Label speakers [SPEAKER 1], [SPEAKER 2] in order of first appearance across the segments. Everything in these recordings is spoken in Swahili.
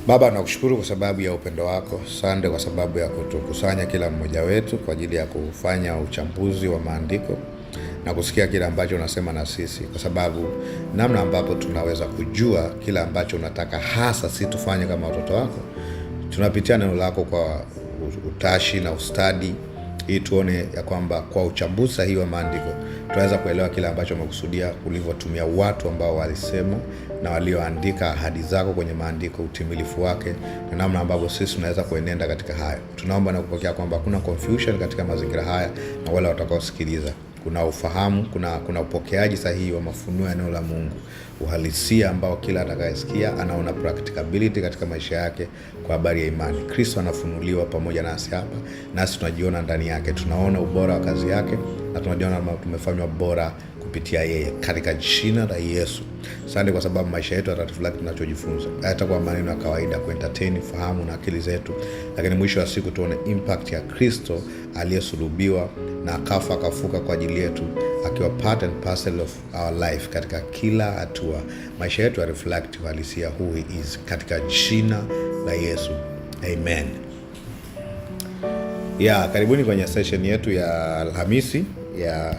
[SPEAKER 1] Baba, nakushukuru kwa sababu ya upendo wako. Asante kwa sababu ya kutukusanya kila mmoja wetu kwa ajili ya kufanya uchambuzi wa maandiko na kusikia kila ambacho unasema na sisi, kwa sababu namna ambapo tunaweza kujua kila ambacho unataka hasa si tufanye kama watoto wako, tunapitia neno lako kwa utashi na ustadi, ili tuone ya kwamba kwa uchambuzi sahihi wa maandiko tunaweza kuelewa kila ambacho umekusudia, ulivyotumia watu ambao walisema na walioandika ahadi zako kwenye maandiko, utimilifu wake na namna ambavyo sisi tunaweza kuenenda katika hayo. Tunaomba na kupokea kwamba kuna confusion katika mazingira haya, na wale watakaosikiliza kuna ufahamu, kuna upokeaji sahihi wa mafunuo ya neno la Mungu, uhalisia ambao kila atakayesikia anaona practicability katika maisha yake kwa habari ya imani. Kristo anafunuliwa pamoja nasi hapa, nasi tunajiona ndani yake, tunaona ubora wa kazi yake na tunajiona tumefanywa bora kupitia yeye, katika jina la Yesu. Asante kwa sababu maisha yetu yatareflect tunachojifunza. Hayatakuwa maneno ya kawaida kuentertain fahamu na akili zetu, lakini mwisho wa siku tuone impact ya Kristo aliyesulubiwa na akafa akafuka kwa ajili yetu, akiwa part and parcel of our life katika kila hatua. Maisha yetu ya reflect uhalisia who he is, katika jina la Yesu. Amen. Karibuni kwenye session yetu ya Alhamisi ya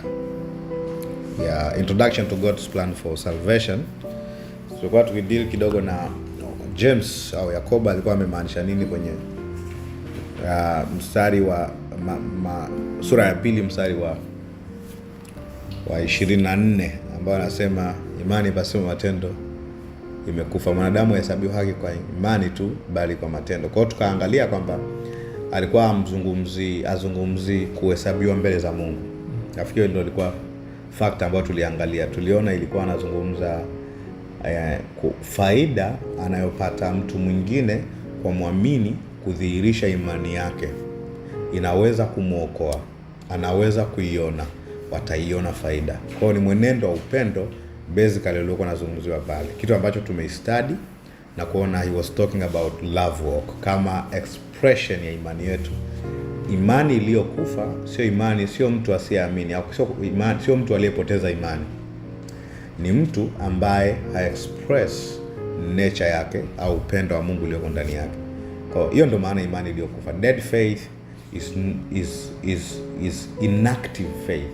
[SPEAKER 1] Introduction to God's Plan for Salvation. Tulikuwa tukideal kidogo na James au Yakobo alikuwa amemaanisha nini kwenye mstari wa sura ya 2 mstari wa 24, ambao anasema imani pasipo matendo imekufa. Mwanadamu hahesabiwi haki kwa imani tu, bali kwa matendo. Kwa hiyo tukaangalia kwamba alikuwa azungumzi kuhesabiwa mbele za Mungu. Nafikiri ndio ilikuwa fact ambayo tuliangalia. Tuliona ilikuwa anazungumza faida anayopata mtu mwingine kwa muamini kudhihirisha imani yake inaweza kumuokoa, anaweza kuiona, wataiona faida. Kwa hiyo ni mwenendo wa upendo basically uliokuwa anazungumziwa pale, kitu ambacho tumestudy na kuona he was talking about love walk kama expression ya imani yetu. Imani iliyokufa sio imani, sio mtu asiyeamini au sio mtu aliyepoteza imani. Ni mtu ambaye express nature yake au upendo wa Mungu ulioko ndani yake. Kwa hiyo ndio maana imani iliyokufa. Dead faith is inactive faith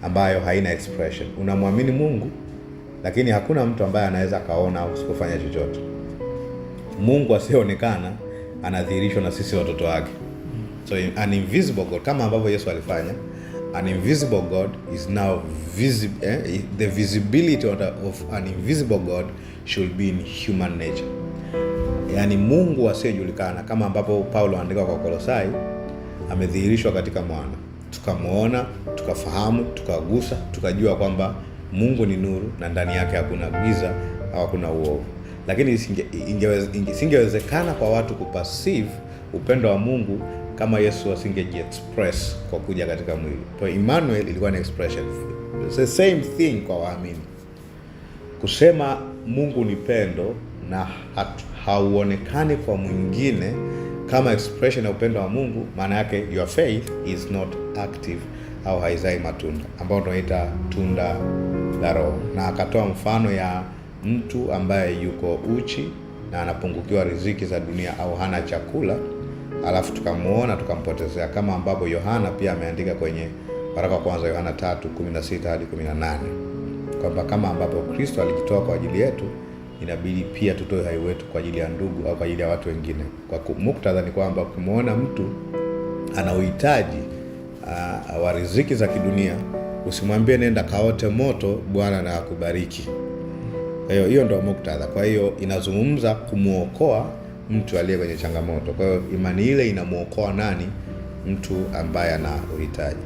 [SPEAKER 1] ambayo haina expression. Unamwamini Mungu lakini hakuna mtu ambaye anaweza kaona au kufanya chochote. Mungu asiyeonekana anadhihirishwa na sisi watoto wake. So an invisible God, kama ambavyo Yesu alifanya, an invisible God is now visible. The visibility of an invisible God should be in human nature. Yani Mungu asiyejulikana, kama ambapo Paulo anaandika kwa Kolosai, amedhihirishwa katika mwana. Tukamuona, tukafahamu, tukagusa, tukajua kwamba Mungu ni nuru na ndani yake hakuna giza au hakuna uovu. Lakini isingewezekana kwa watu kuperceive upendo wa Mungu kama Yesu asingejiexpress kwa kuja katika mwili. Kwa Emmanuel ilikuwa ni expression. It's the same thing kwa waamini. Kusema Mungu ni pendo na hauonekani kwa mwingine kama expression ya upendo wa Mungu, maana yake your faith is not active au haizai matunda, ambao tunaita tunda la Roho. Na akatoa mfano ya mtu ambaye yuko uchi na anapungukiwa riziki za dunia au hana chakula, alafu tukamuona tukampotezea, kama ambapo Yohana pia ameandika kwenye waraka wa kwanza Yohana 3:16 hadi 18, kwamba kama ambapo Kristo alijitoa kwa ajili yetu, inabidi pia tutoe uhai wetu kwa ajili ya ndugu au kwa ajili ya watu wengine. Kwa muktadha ni kwamba ukimwona mtu ana uhitaji wa riziki za kidunia, usimwambie nenda kaote moto, Bwana na akubariki. Hiyo ndio muktadha. Kwa hiyo inazungumza kumuokoa mtu aliye kwenye changamoto. Kwa hiyo imani ile inamuokoa nani? Mtu ambaye ana uhitaji.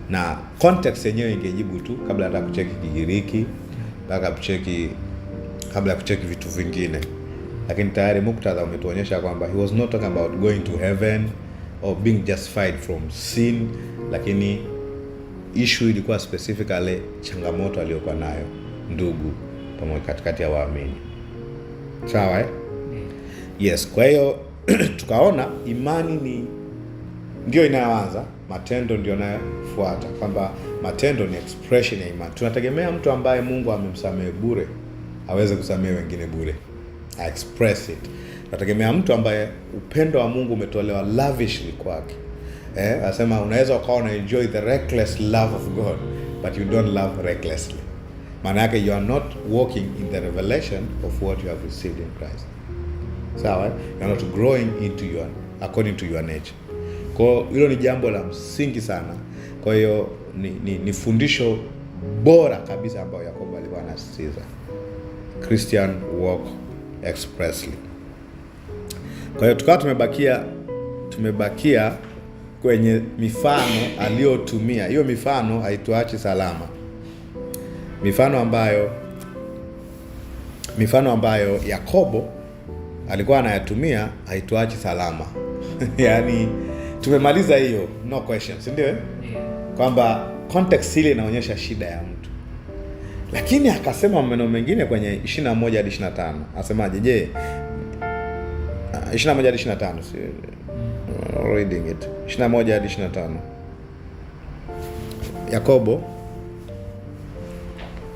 [SPEAKER 1] Na context yenyewe ingejibu tu kabla hata kucheki Kigiriki, kabla kucheki vitu vingine. Lakini tayari muktadha umetuonyesha kwamba he was not talking about going to heaven or being justified from sin, lakini issue ilikuwa specifically changamoto aliyokuwa nayo ndugu pamoja katikati ya waamini. Sawa Yes, kwa hiyo tukaona imani ndio inayoanza, matendo ndio yanayofuata, kwamba matendo ni expression ya imani. Tunategemea mtu ambaye Mungu amemsamehe bure aweze kusamehe wengine bure, express it. Nategemea mtu ambaye upendo wa Mungu umetolewa lavishly kwake. Anasema unaweza ukawa na enjoy the reckless love of God, but you don't love recklessly. Maana yake you are not walking in the revelation of what you have received in Christ. Sawa? You are not growing into according to your nature. Kwa hiyo hilo ni jambo la msingi sana. Kwa hiyo ni fundisho bora kabisa ambayo Yakobo alikuwa anasisitiza. Christian walk expressly. Kwa hiyo tukawa tumebakia kwenye mifano aliyotumia. Hiyo mifano haituachi salama. Mifano ambayo Yakobo alikuwa anayatumia haituachi salama. Yaani tumemaliza hiyo, no questions, ndio? Kwamba context ile inaonyesha shida ya mtu. Lakini akasema maneno mengine kwenye 21 hadi 25. Asemaje? Je, 21 hadi 25, reading it. 21 hadi 25. Yakobo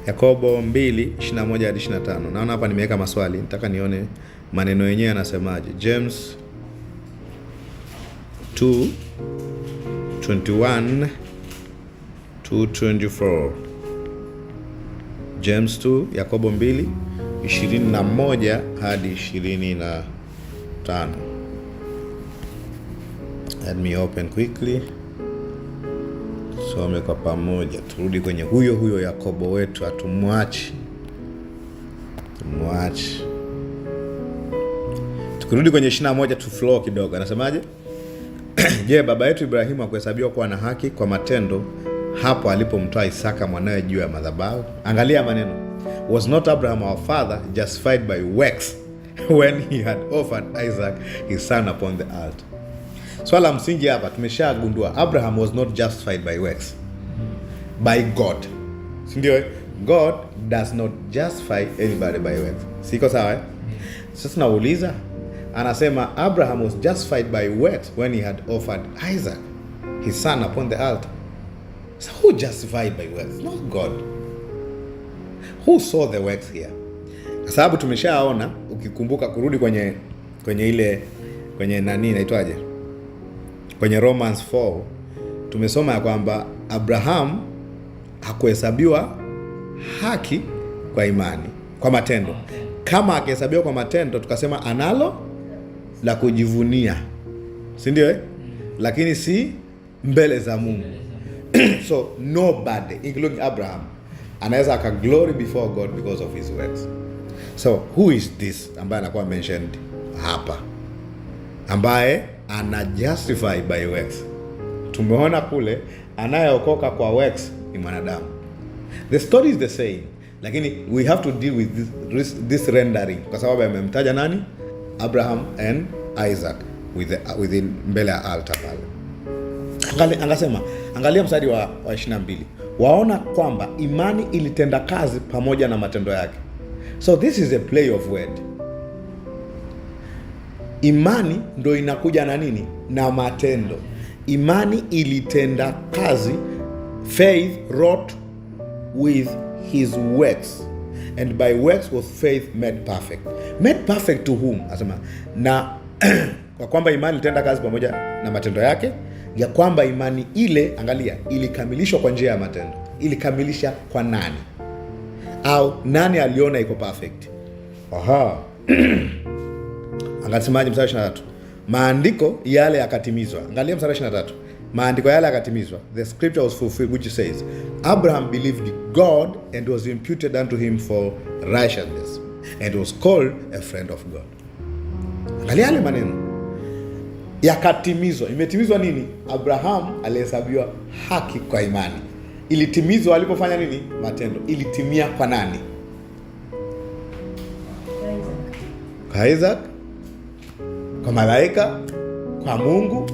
[SPEAKER 1] 2:21 hadi 25. Naona hapa nimeweka maswali, nataka nione maneno yenyewe yanasemaje. James 2:21 to 24. James 2, Yakobo 2:21 hadi 25. Let me open quickly. Some kwa pamoja. Turudi kwenye huyo Yakobo wetu, atumwachi. Tukirudi kwenye 21 tu flow kidogo. Anasemaje? Je, baba yetu Ibrahimu hakuhesabiwa kuwa na haki kwa matendo hapo alipomtoa Isaka mwanawe juu ya madhabahu? Angalia maneno. Was not Abraham our father justified by works when he had offered Isaac his son upon the altar? Swala msingi hapa tumeshagundua, Abraham was not justified by works, by God. Sindio? God does not justify anybody by works. Siko sawa? Sasa nauliza, anasema Abraham was justified by works when he had offered Isaac his son upon the altar. So who justified by works? Not God. Who saw the works here? Kwa sababu tumeshaona, ukikumbuka kurudi kwenye nani inaitwaje? Kwenye Romans 4 tumesoma ya kwamba Abraham hakuhesabiwa haki kwa imani, kwa matendo. Kama akihesabiwa kwa matendo, tukasema analo la kujivunia. Si ndio? Lakini si mbele za Mungu. So nobody, including Abraham, anaweza aka glory before God because of his works. So who is this ambaye anakuwa mentioned hapa, ambaye ana justify by works? Tumeona kule anayeokoka kwa works ni mwanadamu. The story is the same, lakini we have to deal with this rendering kwa sababu amemtaja nani? Abraham and Isaac within mbele ya altar pale. Angasema, angalia mstari wa 22. Waona kwamba imani ilitenda kazi pamoja na matendo yake. So this is a play of word. Imani ndo inakuja na nini? Na matendo. Imani ilitenda kazi, faith wrought with his works, and by works was faith made perfect. Made perfect to whom? Asema na kwa kwamba imani ilitenda kazi pamoja na matendo yake, ya kwamba imani ile, angalia, ilikamilishwa kwa njia ya matendo. Ilikamilisha kwa nani? Au nani aliona iko perfect? Angasemaje mstari 23? Maandiko yale yakatimizwa. Angalia mstari 23. Maandiko yale yakatimizwa. The scripture was fulfilled which says, Abraham believed God and was imputed unto him for righteousness, and was called a friend of God. Angalia yale maneno. Yakatimizwa. Imetimizwa nini? Abraham alihesabiwa haki kwa imani. Ilitimizwa alipofanya nini? Matendo. Ilitimia kwa nani? Kwa Isaac? Kwa malaika? Kwa Mungu?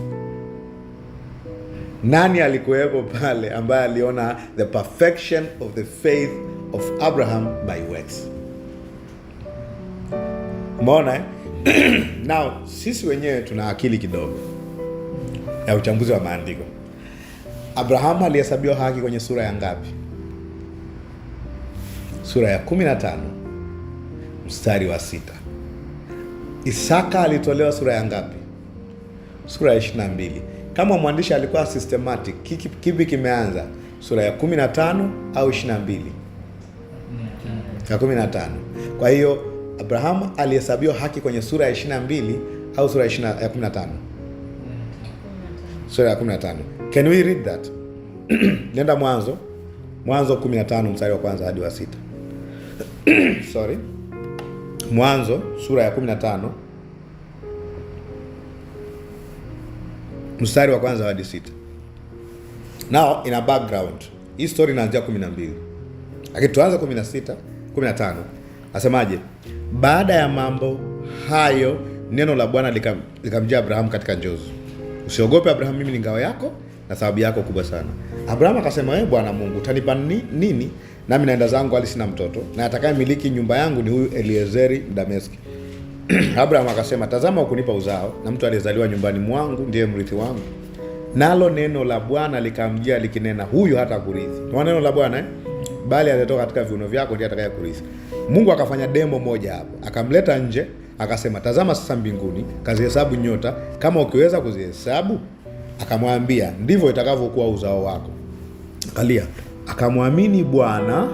[SPEAKER 1] Nani alikuwepo pale ambaye aliona the perfection of the faith of Abraham by works? Umeona? Now, sisi wenyewe tuna akili kidogo ya uchambuzi wa maandiko. Abraham alihesabiwa haki kwenye sura ya ngapi? Sura ya 15 mstari wa 6. Isaka alitolewa sura ya ngapi? Sura ya 22. Kama mwandishi alikuwa systematic, kipi kimeanza? Sura ya 15 au 22? Ya 15. Kwa hiyo Abraham alihesabiwa haki kwenye sura ya 22 au sura ya 15? Sura ya 15. Can we read that? Nenda Mwanzo 15 mstari wa kwanza hadi wa 6. Sorry. Mwanzo sura ya 15 mstari wa kwanza hadi 6. Now in a background, hii story inaanzia 12. Lakini tuanze 15. Asemaje? Baada ya mambo hayo neno la Bwana likamjia Abraham katika njozi. Usiogope Abraham, mimi ni ngao yako na sababu yako kubwa sana. Abraham akasema, wewe Bwana Mungu, utanipa nini? Nami naenda zangu hali sina mtoto, na atakaye miliki nyumba yangu ni huyu Eliezeri Dameski. Abraham akasema, tazama ukunipa uzao, na mtu aliyezaliwa nyumbani mwangu ndiye mrithi wangu. Nalo neno la Bwana likamjia likinena, huyu hata kurithi. Kwa neno la Bwana bali atatoka katika viuno vyako ndiye atakaye kurithi. Mungu akafanya demo moja hapo. Akamleta nje, akasema, tazama sasa mbinguni, kazihesabu nyota kama ukiweza kuzihesabu. Akamwambia, ndivyo itakavyokuwa uzao wako. Angalia, akamwamini Bwana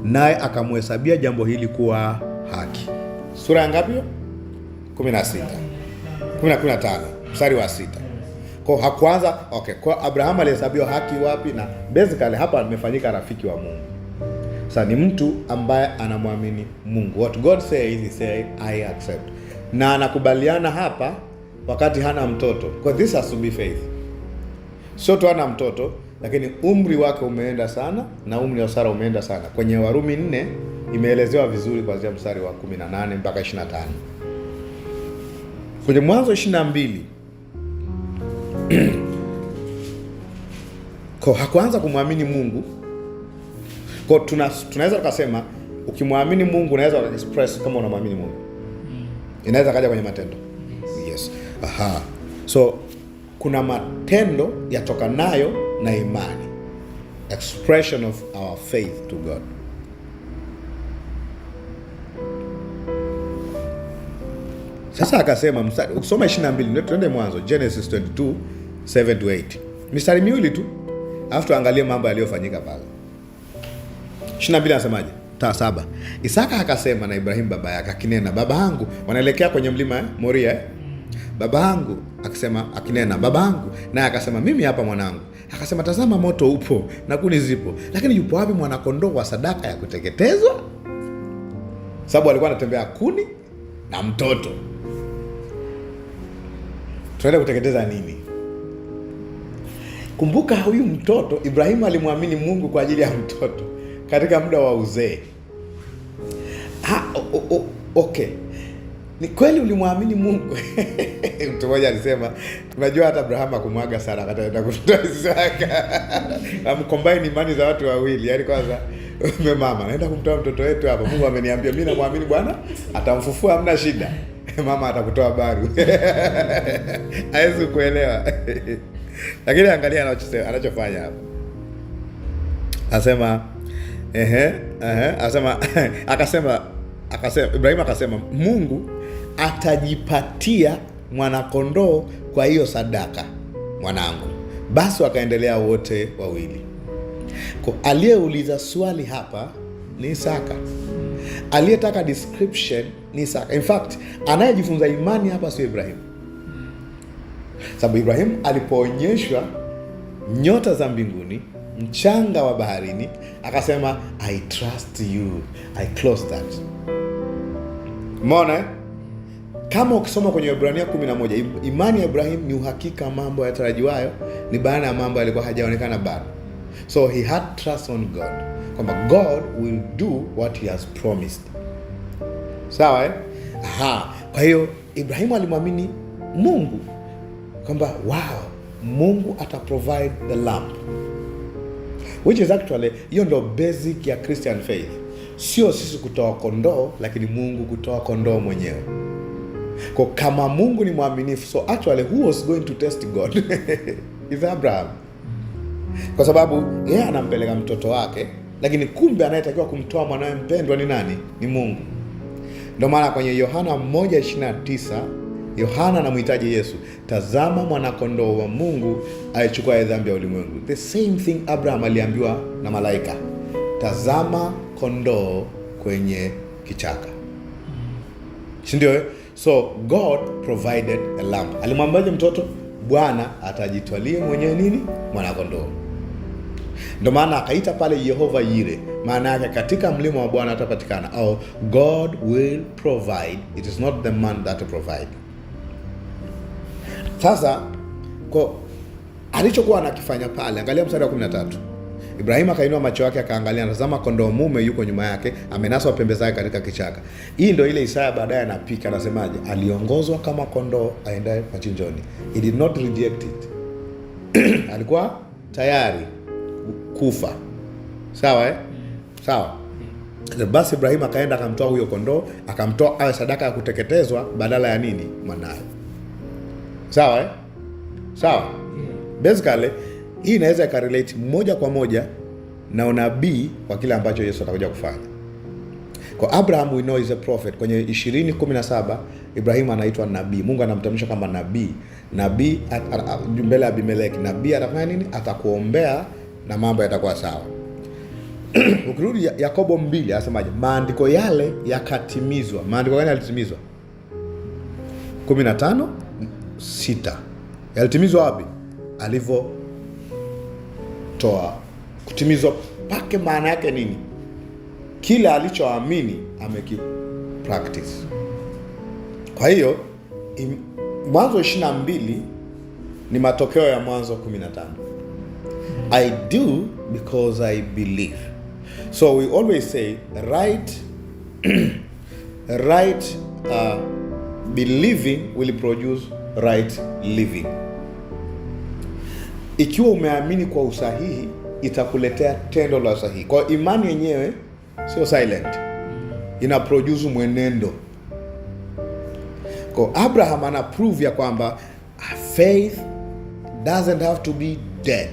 [SPEAKER 1] naye akamhesabia jambo hili kuwa haki. Sura ya ngapi hiyo? 15 mstari wa 6. Kwa hakuanza kwa Abraham alihesabiwa haki wapi? Na basically hapa amefanyika rafiki wa Mungu. Sasa ni mtu ambaye anamwamini Mungu. What God says, he say I accept. Na anakubaliana hapa wakati hana mtoto. Because this has to be faith. Sio tu hana mtoto, lakini umri wake umeenda sana na umri wa Sara umeenda sana. Kwenye Warumi 4 imeelezewa vizuri kuanzia mstari wa 18 mpaka 25. Kwenye Mwanzo 22 kwa hakuanza kumwamini Mungu. Kwa tunaweza tukasema ukimwamini Mungu unaweza express kama unamwamini Mungu. Inaweza kaja kwenye matendo. Yes. Aha. So kuna matendo yatokanayo na imani. Expression of our faith to God. Sasa akasema mstari ukisoma 22 ndio tuende Mwanzo Genesis 22:7-8. Mistari miwili tu. Alafu tuangalie mambo yaliyofanyika pale. 22 anasemaje? 7. Isaka akasema na Ibrahim baba yake akinena, baba yangu. Wanaelekea kwenye mlima Moria. Baba yangu akisema akinena, baba yangu. Naye akasema, mimi hapa mwanangu. Akasema, tazama moto upo na kuni zipo, lakini yupo wapi mwana kondoo wa sadaka ya kuteketezwa? Sababu alikuwa anatembea kuni na mtoto. Tunaenda kuteketeza nini? Kumbuka huyu mtoto, Ibrahimu alimwamini Mungu kwa ajili ya mtoto katika muda wa uzee. Okay. Ni kweli ulimwamini Mungu. Mtu mmoja alisema, unajua hata Abraham akumwaga Sara akataenda kutoa Isaka. Amcombine imani za watu wawili. Yaani kwanza mama naenda kumtoa mtoto wetu hapa. Mungu ameniambia mimi namwamini Bwana, atamfufua hamna shida. Mama atakutoa baru. Haiwezi kuelewa. Lakini angalia anachofanya hapa. Asema akasema Ibrahim akasema, Mungu atajipatia mwanakondoo kwa hiyo sadaka mwanangu. Basi wakaendelea wote wawili. Kwa aliyeuliza swali hapa ni Isaka. Aliyetaka description ni Isaka. In fact, anayejifunza imani hapa sio Ibrahim. Sababu Ibrahim alipoonyeshwa nyota za mbinguni, mchanga wa baharini, akasema I trust you. I close that. Umeona? Kama ukisoma kwenye Ibrania 11, imani ya Ibrahim ni uhakika mambo yatarajiwayo, ni baada ya mambo yalikuwa hajaonekana bado. So he had trust on God. Kwamba God will do what he has promised. Sawa eh? Aha. Kwa hiyo Ibrahim alimwamini Mungu kwamba wow, Mungu ataprovide the lamb. Which is actually, hiyo ndo basic ya Christian faith. Sio sisi kutoa kondoo, lakini Mungu kutoa kondoo mwenyewe. Kwa kama Mungu ni mwaminifu, so actually who was going to test God? Is Abraham. Kwa sababu yeye anampeleka mtoto wake, lakini kumbe anayetakiwa kumtoa mwanawe mpendwa ni nani? Ni Mungu. Ndio maana kwenye Yohana 1:29 Yohana anamhitaji Yesu, tazama mwanakondoo wa Mungu aichukua dhambi ya ulimwengu. The same thing Abraham aliambiwa na malaika, tazama kondoo kwenye kichaka, si ndio? So God provided a lamb. Alimwambiaje mtoto? Bwana atajitwalia mwenyewe nini? Mwanakondoo. Ndio maana akaita pale Yehova Yire, maana yake katika mlima wa Bwana atapatikana, au God will provide, it is not the man that provide. Sasa kwa alichokuwa anakifanya pale, angalia mstari wa 13. Ibrahim akainua macho yake akaangalia, tazama kondoo mume yuko nyuma yake, amenaswa pembe zake katika kichaka. Hii ndio ile Isaya baadaye anapika, anasemaje? Aliongozwa kama kondoo aendaye machinjoni. He did not reject it. Alikuwa tayari kufa. Sawa Sawa. Basi Ibrahim akaenda akamtoa huyo kondoo, akamtoa awe sadaka ya kuteketezwa badala ya nini? Mwanae. Sawa Sawa. Basically hii inaweza ikarelate moja kwa moja na unabii kwa kile ambacho Yesu atakuja kufanya. Kwa Abraham we know is a prophet. Kwenye 20:17 Ibrahim anaitwa nabii. Mungu anamtamsha kama nabii. Nabii mbele ya Abimeleki. Nabii atafanya nini? Atakuombea na mambo yatakuwa sawa. Ukirudi Yakobo 2 anasemaje? Maandiko yale yakatimizwa. Maandiko gani yalitimizwa? 15:6. Yalitimizwa wapi? Alivyo toa. Kutimizwa pake maana yake nini? Kila alichoamini amekipractice. Kwa hiyo Mwanzo 22 ni matokeo ya Mwanzo 15. I do because I believe. So we always say right believing will produce right living. Ikiwa umeamini kwa usahihi, itakuletea tendo la usahihi. Kwa imani yenyewe sio silent, ina produce mwenendo. Kwa Abraham ana prove ya kwamba faith doesn't have to be dead.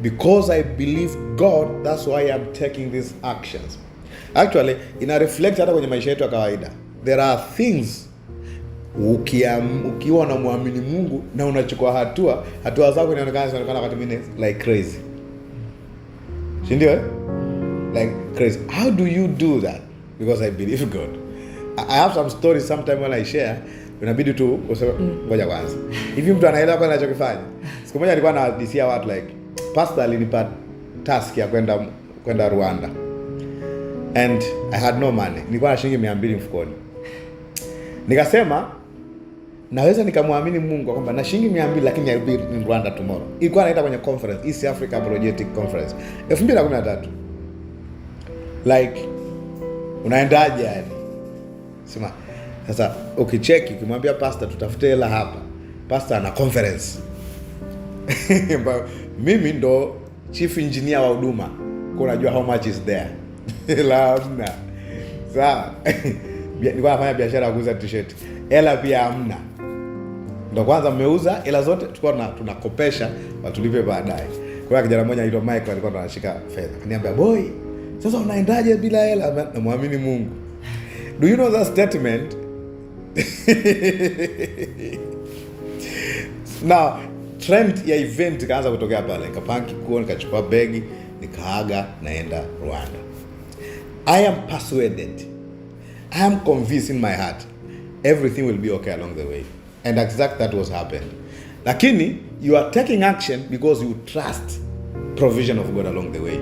[SPEAKER 1] Because I believe God, that's why I'm taking these actions. Actually, ina reflect hata kwenye maisha yetu ya kawaida. There are things ukiwa unamwamini Mungu na unachukua hatua zako zinaonekana wakati mwingine like crazy. Si ndio? Like crazy. How do you do that? Because I believe God. I have some stories sometimes when I share, unabidi tu useme ngoja kwanza. Hivi mtu anaelewa kwa anachokifanya. Siku moja nilikuwa nahadithia watu like pastor alinipa task ya kwenda Rwanda. And I had no money. Nilikuwa na shilingi 200 mfukoni. Nikasema naweza nikamwamini Mungu kwamba na shilingi 200 lakini I'll be in Rwanda tomorrow. Ilikuwa naenda kwenye conference, East Africa Apologetic Conference 2013. Like unaendaje yani? Sema sasa ukicheki ukimwambia pastor tutafute hela hapa. Pastor ana conference. Mimi ndo chief engineer wa huduma. Kwa unajua how much is there. Labda. Sawa. Nilikuwa nafanya biashara ya kuuza t-shirt. Hela pia hamna. Ndio kwanza mmeuza hela zote tulikuwa tunakopesha watulipe baadaye. Kwa hiyo kijana mmoja anaitwa Michael alikuwa anashika fedha. Akaniambia, "Boy, sasa unaendaje bila hela?" Na muamini Mungu. Do you know that statement? Now, trend ya event ikaanza kutokea pale. Nikapanki kuo, nikachukua begi, nikaaga naenda Rwanda. I am persuaded. I am convinced in my heart everything will be okay along the way. And exactly that was happened. Lakini you are taking action because you trust provision of God along the way.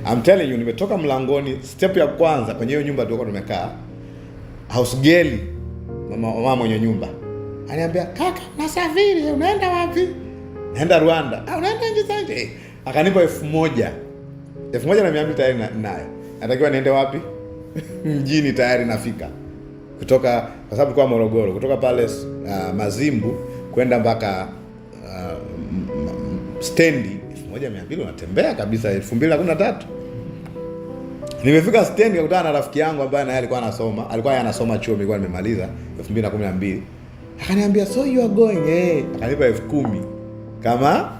[SPEAKER 1] I'm telling you, nimetoka mlangoni, step ya kwanza kwenye hiyo nyumba tulikuwa tumekaa, house girl, mama mwenye nyumba ananiambia, "Kaka, nasafiri, unaenda wapi?" "Naenda Rwanda." "Ah, unaenda nje sasa?" Akanipa 1000. 1200 tayari nayo. Natakiwa niende wapi? Mjini tayari nafika. Kutoka kwa sababu kwa Morogoro, kutoka pale Mazimbu kwenda mpaka stendi 1200 unatembea kabisa 2013. Nimefika stendi nikakutana na rafiki yangu ambaye naye alikuwa anasoma chuo, nilikuwa nimemaliza 2012. Akaniambia, "So you are going?" Akanipa 10,000 kama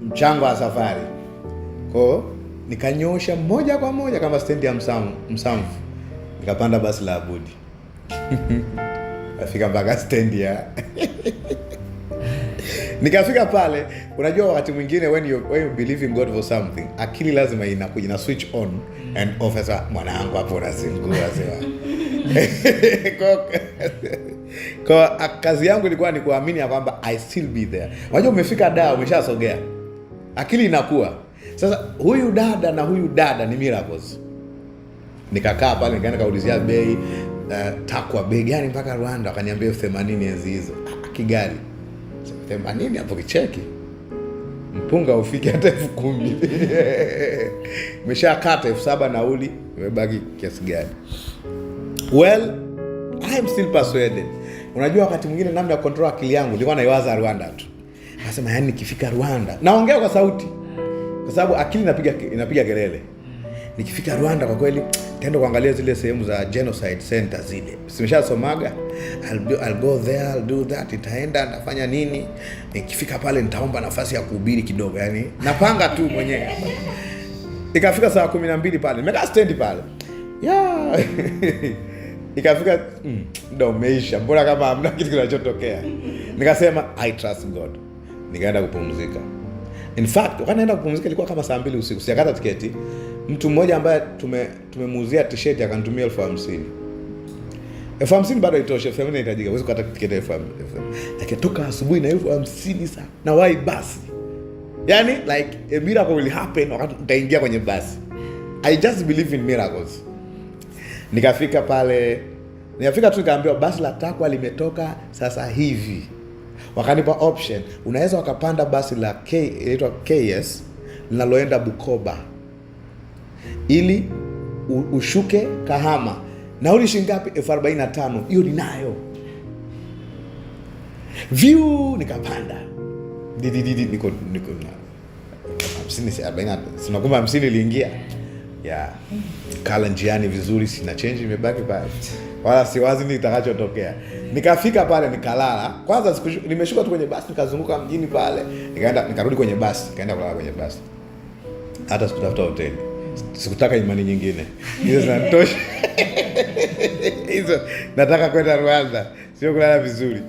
[SPEAKER 1] mchango wa safari. Kwa nikanyosha moja kwa moja kama stendi ya Msamvu. Nikapanda basi la Abudi. Nafika mpaka stendi ya nikafika pale. Unajua wakati mwingine when you believe in God for something, akili lazima inakuja na switch on and off. Sasa mwanangu hapo unazingua sema kwa kazi yangu ilikuwa ni kuamini ya kwamba I still be there. Unajua umefika dawa, umeshasogea, akili inakuwa sasa huyu dada na huyu dada ni miracles. Nikakaa pale nikaenda kaulizia bei, takwa bei gani mpaka Rwanda, akaniambia 80 enzi hizo. Kigali 80 hapo kicheki mpunga ufike hata 10,000. Umeshakata 7,000 nauli, umebaki kiasi gani? Well, I am still persuaded. Unajua wakati mwingine namna ya control akili yangu nilikuwa naiwaza Rwanda tu. Nasema yani nikifika Rwanda, naongea kwa sauti kwa sababu akili inapiga kelele. Nikifika Rwanda kwa kweli tendo kuangalia zile sehemu za genocide center zile. Simeshasomaga. I'll go there, I'll do that. Itaenda nafanya nini? Nikifika pale nitaomba nafasi ya kuhubiri kidogo, yani napanga tu mwenyewe. Ikafika saa 12 pale. Nimekaa stand pale. Yeah. Ikafika ndio umeisha. Mbona kama hamna kitu kinachotokea? Nikasema I trust God. Nikaenda kupumzika. In fact, wakati naenda kupumzika ilikuwa kama saa 2 usiku. Sijakata tiketi. Mtu mmoja ambaye tumemuuzia t-shirt akanitumia 50,000. 50,000 bado haitosha, family inahitajika. Huwezi kukata tiketi 50,000. Lakini toka asubuhi na 50,000 sana. Na why basi? Yani like a miracle will happen wakati utaingia kwenye basi. I just believe in miracles. Nikafika pale, tu nikaambiwa basi la takwa limetoka sasa hivi. Wakanipa option, unaweza wakapanda basi la inaitwa KS linaloenda Bukoba ili ushuke Kahama. Nauli shilingi ngapi? 45,000. Hiyo ninayo. View nikapanda. Niko 50 sinakumba 50 iliingia. Yeah. Kala njiani vizuri, sina change imebaki pale. Wala siwazi nitakachotokea. Nikafika pale nikalala. Kwanza nimeshuka tu kwenye basi nikazunguka mjini pale. Nikarudi kwenye basi, nikaenda kulala kwenye basi. Hata sikutafuta hoteli. Sikutaka imani nyingine. Hizo zinatosha. Hizo nataka kwenda Rwanda, sio kulala vizuri.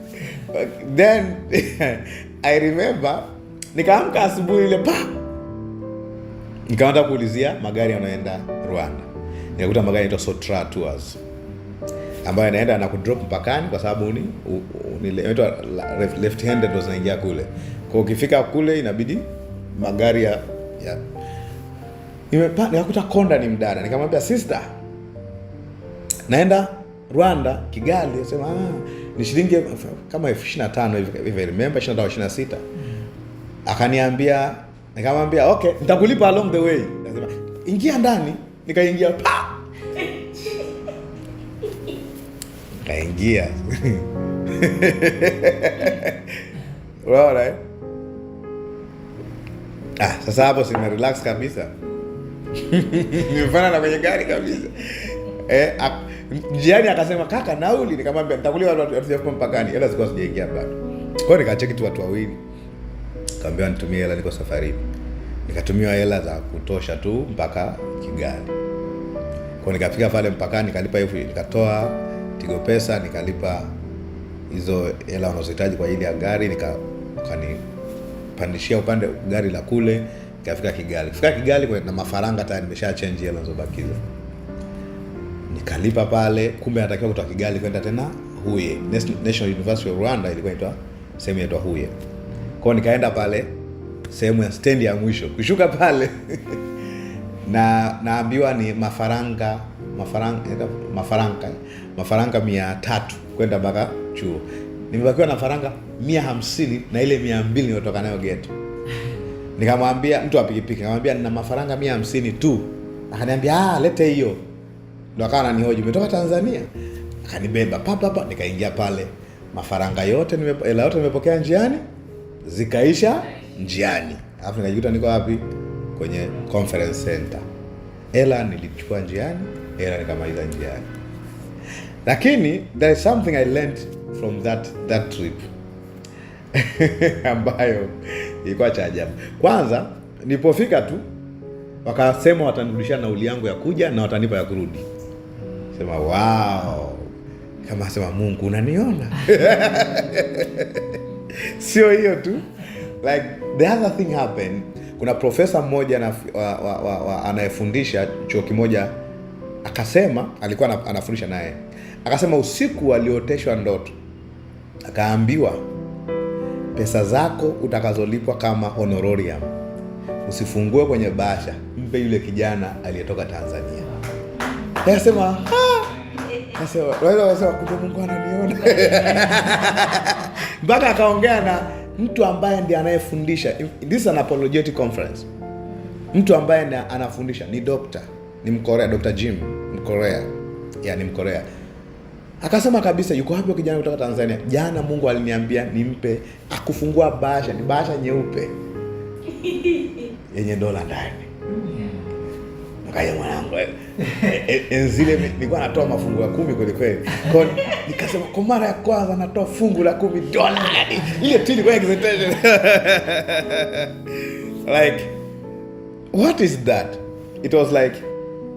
[SPEAKER 1] Then I remember nikaamka asubuhi ile nikaanza kuulizia magari yanayoenda Rwanda. Nikakuta magari yanaitwa Sotra Tours ambayo yanaenda na kudrop mpakani kwa sababu ni inaitwa left handed ndio zinaingia kule. Kwa ukifika kule inabidi magari ya nikakuta konda ni mdada. Nikamwambia sister, naenda Rwanda Kigali. Akasema ni shilingi kama 25,000 hivi, I remember 25-26. Akaniambia, nikamwambia okay, nitakulipa along the way. Akasema ingia ndani. Nikaingia kaingia. Alright. Sasa hapo sina relax kabisa. Nimefanya na kwenye gari kabisa. Njiani akasema kaka nauli, nikamwambia nitakulipa watu hapo mpakani. Hela zilikuwa sijaingia bado. Kwa hiyo nikacheki tu watu wawili. Nikamwambia nitumie hela, niko safarini. Nikatumiwa hela za kutosha tu mpaka Kigali. Kwa nikafika pale mpakani nikalipa hiyo, nikatoa Tigo Pesa nikalipa hizo hela wanazohitaji kwa ajili ya gari, nikanipandishia upande gari la kule, nikafika Kigali. Fika Kigali kwa na mafaranga tayari nimesha change hela zilizobakiza. Nikalipa pale, kumbe natakiwa kutoka Kigali kwenda tena Huye. National University of Rwanda ilikuwa inaitwa sehemu inaitwa Huye. Kwa nikaenda pale sehemu ya stand ya mwisho. Kushuka pale naambiwa ni mafaranga 300 kwenda mpaka chuo. Nimebakiwa na faranga 150 na ile 200 nilitoka nayo ghetto. Nikamwambia mtu wa pikipiki, nikamwambia nina mafaranga 150 tu. Akaniambia lete hiyo. Ndio akawa ananihoji, umetoka Tanzania? Akanibeba papa nikaingia pale. Mafaranga yote nimepokea njiani, zikaisha njiani. Alafu nikajikuta niko wapi? Kwenye conference center. Hela nilichukua njiani, hela nikamaliza njiani. Lakini there is something I learned from that trip. Ambayo ilikuwa cha ajabu. Kwanza nilipofika tu wakasema watanirudishia nauli yangu ya kuja na watanipa ya kurudi. Sema wow. kama asema Mungu unaniona. Sio hiyo tu, like the other thing happened. Kuna profesa mmoja anayefundisha chuo kimoja, akasema, alikuwa anafundisha naye, akasema usiku alioteshwa ndoto, akaambiwa pesa zako utakazolipwa kama honorarium usifungue kwenye bahasha, mpe yule kijana aliyetoka Tanzania. Akasema Akasema kumbe Mungu ananiona. Mpaka akaongea na mtu ambaye ndiye anayefundisha. This is an apologetic conference. Mtu ambaye anafundisha ni doctor, ni Mkorea, Dr. Jim, Mkorea. Ni Mkorea. Akasema kabisa, yuko hapo kijana kutoka Tanzania. Jana Mungu aliniambia nimpe, akufungua bahasha, ni bahasha nyeupe yenye dola ndani. Kaya mwanangu, enzile nilikuwa natoa mafungu ya 10 kweli kweli. Kwa nikasema kwa mara ya kwanza natoa fungu la $10. Ile tu ilikuwa excitation. Like, what is that? It was like,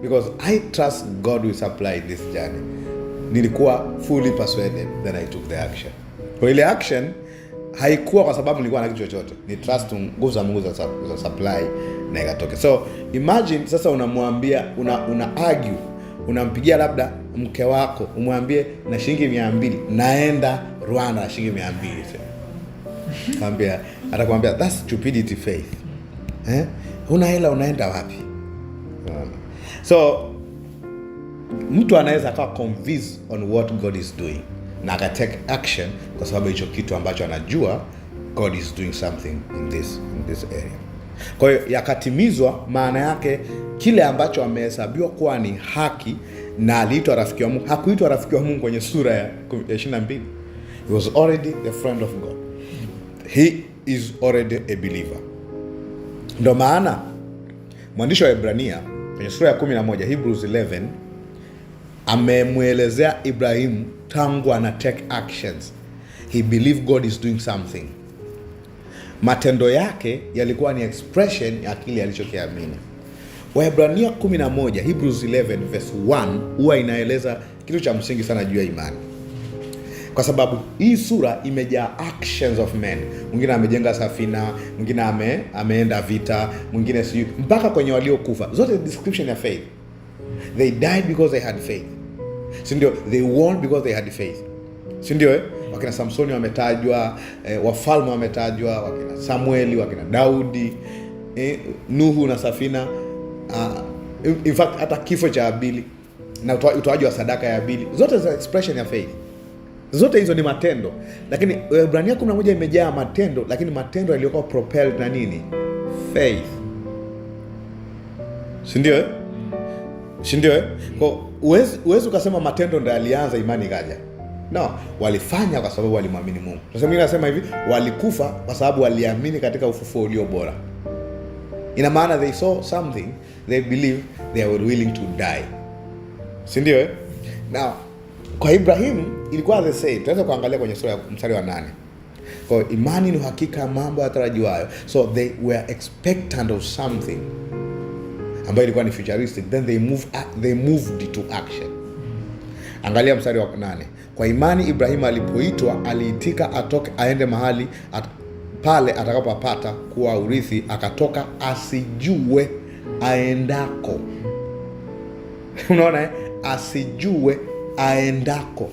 [SPEAKER 1] because I trust God will supply this journey. Nilikuwa fully persuaded, then I took the action. Kwa ile action haikuwa kwa sababu nilikuwa na kitu chochote. Ni trust nguvu za Mungu za supply na ikatoke. So imagine sasa unamwambia una argue, unampigia labda mke wako, umwambie na shilingi 200 naenda Rwanda na shilingi 200. Mwambia, atakwambia that's stupidity faith. Una hela unaenda wapi? So mtu anaweza kuwa convinced on what God is doing na aka take action kwa sababu hicho kitu ambacho anajua God is doing something in this area. Kwa hiyo yakatimizwa, maana yake kile ambacho amehesabiwa kuwa ni haki na aliitwa rafiki wa Mungu. Hakuitwa rafiki wa Mungu kwenye sura ya 22. He was already a friend of God. He is already a believer. Ndio maana mwandishi wa Ibrania kwenye sura ya 11, Hebrews 11, amemuelezea Ibrahim tangu ana take actions. He believed God is doing something. Matendo yake yalikuwa ni expression ya kile alichokiamini. Waebrania 11, Hebrews 11 verse 1 huwa inaeleza kitu cha msingi sana juu ya imani. Kwa sababu hii sura imejaa actions of men. Mwingine amejenga safina, mwingine ameenda vita, mwingine si mpaka kwenye waliokufa. Zote description ya faith. They died because they had faith. Si ndio? They won because they had faith. Si ndio? Wakina Samsoni wametajwa, wafalme wametajwa, wakina Samueli, wakina Daudi, Nuhu na safina, in fact hata kifo cha Abili na utoaji wa sadaka ya Abili, zote za expression ya faith. Zote hizo ni matendo. Lakini Ibrania 11 imejaa matendo, lakini matendo yaliyokuwa propelled na nini? Faith. Si ndio? Si ndio? Kwa uwezo ukasema matendo ndio alianza imani kaja. No, walifanya kwa sababu walimwamini Mungu. Sasa mimi nasema hivi, walikufa kwa sababu waliamini katika ufufuo ulio bora. Ina maana they saw something, they believed, they were willing to die. Si ndio? Now, kwa Ibrahim ilikuwa the same. Tunaweza kuangalia kwenye sura ya mstari wa 8. Kwa imani ni hakika mambo yatarajiwayo. So they were expectant of something ambayo ilikuwa ni futuristic, then they moved to action. Angalia mstari wa 8. Kwa imani Ibrahim alipoitwa aliitika atoke aende mahali pale atakapopata kuwa urithi, akatoka asijue aendako. Unaona asijue aendako.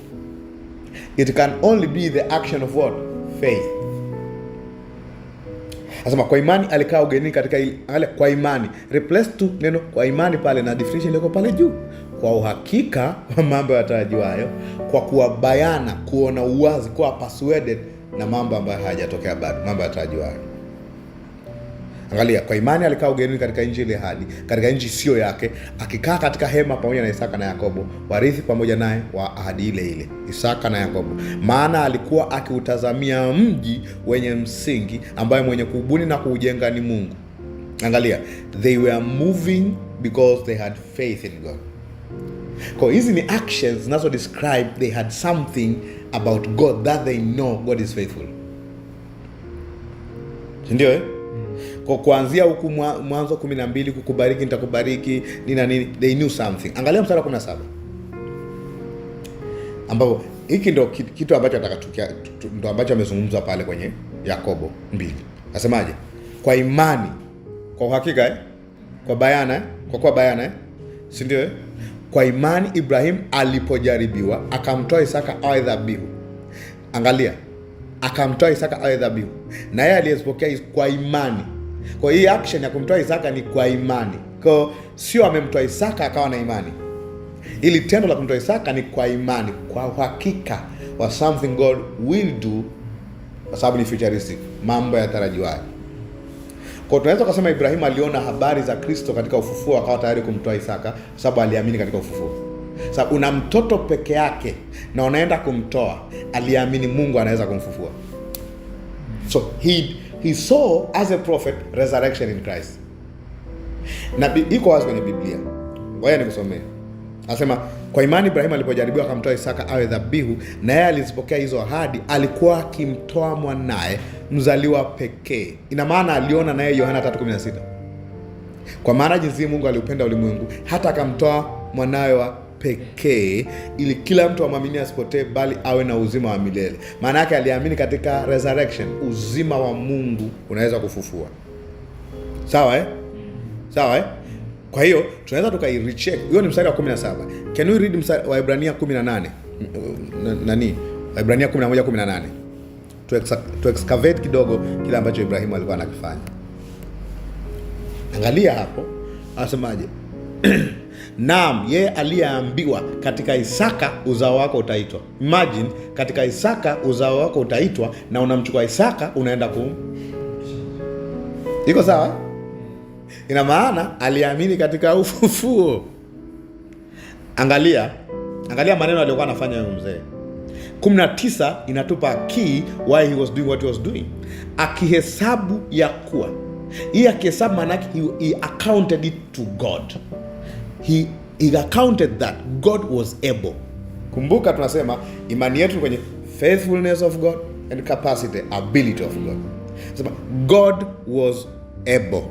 [SPEAKER 1] It can only be the action of what? Faith. Asema kwa imani alikaa ugenini katika kwa imani. Replace tu neno kwa imani pale na definition liko pale juu. Kwa uhakika wa mambo yatarajiwayo, kwa kuwa bayana, kuona uwazi, kuwa persuaded na mambo ambayo hayajatokea bado, mambo yatarajiwayo. Angalia, kwa imani alikaa ugenini katika nchi ile hadi, katika nchi sio yake, akikaa katika hema pamoja na Isaka na Yakobo, warithi pamoja naye wa ahadi ile ile, Isaka na Yakobo. Maana alikuwa akiutazamia mji wenye msingi, ambaye mwenye kubuni na kuujenga ni Mungu. Angalia, they were moving because they had faith in God. Kwa hizi ni actions zinazo describe they had something about God that they know God is faithful. Ndio Kwa kuanzia huku Mwanzo 12, kukubariki nitakubariki nini, they knew something. Angalia mstari wa 17. ambapo hiki ndo kitu ambacho atakatukia, ndo ambacho amezungumza pale kwenye Yakobo 2. Nasemaje? Kwa imani, kwa uhakika kwa bayana kwa kuwa bayana si ndio? Kwa imani Ibrahim alipojaribiwa akamtoa Isaka awe dhabihu. Angalia, akamtoa Isaka awe dhabihu, na yeye aliyepokea kwa imani. Kwa hii action ya kumtoa Isaka ni kwa imani. Kwa sio amemtoa Isaka akawa na imani. Ili tendo la kumtoa Isaka ni kwa imani, kwa uhakika wa something God will do, kwa sababu ni futuristic, mambo yatarajiwayo. Kwa tunaweza kusema Ibrahim aliona habari za Kristo katika ufufuo akawa tayari kumtoa Isaka kwa sababu aliamini katika ufufuo. Sasa una mtoto peke yake na unaenda kumtoa, aliamini Mungu anaweza kumfufua. So he saw as a prophet resurrection in Christ. Na iko wazi kwenye Biblia. Ngoja nikusomee. Anasema kwa imani Ibrahim alipojaribiwa akamtoa Isaka awe dhabihu, na yeye alizipokea hizo ahadi, alikuwa akimtoa mwanae mzaliwa pekee. Ina maana aliona naye Yohana 3:16. Kwa maana jinsi Mungu aliupenda ulimwengu hata akamtoa mwanae wa pekee, ili kila mtu amwamini asipotee bali awe na uzima wa milele. Maana yake aliamini katika resurrection, uzima wa Mungu unaweza kufufua. Sawa Sawa Kwa hiyo tunaweza tukairecheck. Hiyo ni mstari wa 17. Can we read mstari wa Ibrania 18? Ibrania 11:18. To excavate kidogo kile ambacho Ibrahimu alikuwa anakifanya. Angalia hapo, anasemaje? Naam, yeye aliyeambiwa katika Isaka uzao wako utaitwa. Imagine, katika Isaka uzao wako utaitwa, na unamchukua Isaka unaenda Iko sawa? Ina maana aliamini katika ufufuo. Angalia maneno aliyokuwa anafanya yule mzee. 19 inatupa key why he was doing what he was doing. Akihesabu ya kuwa. Hii akihesabu maana he accounted it to God. He accounted that God was able. Kumbuka tunasema imani yetu kwenye faithfulness of God and capacity, ability of God. Sema God was able.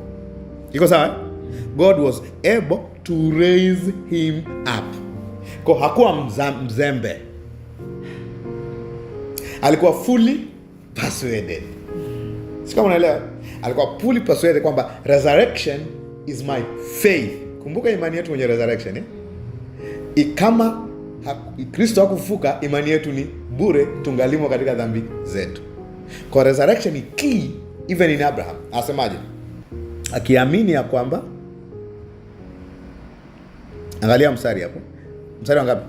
[SPEAKER 1] Iko sawa? God was able to raise him up. Kwa hakuwa mzembe. Alikuwa fully persuaded. Sika unaelewa? Alikuwa fully persuaded kwamba resurrection is my faith. Kumbuka imani yetu kwenye resurrection kama Kristo hakufufuka, imani yetu ni bure, tungalimo katika dhambi zetu. Kwa resurrection ni key even in Abraham. Asemaje? Akiamini ya kwamba, angalia mstari hapo. Mstari wangapi?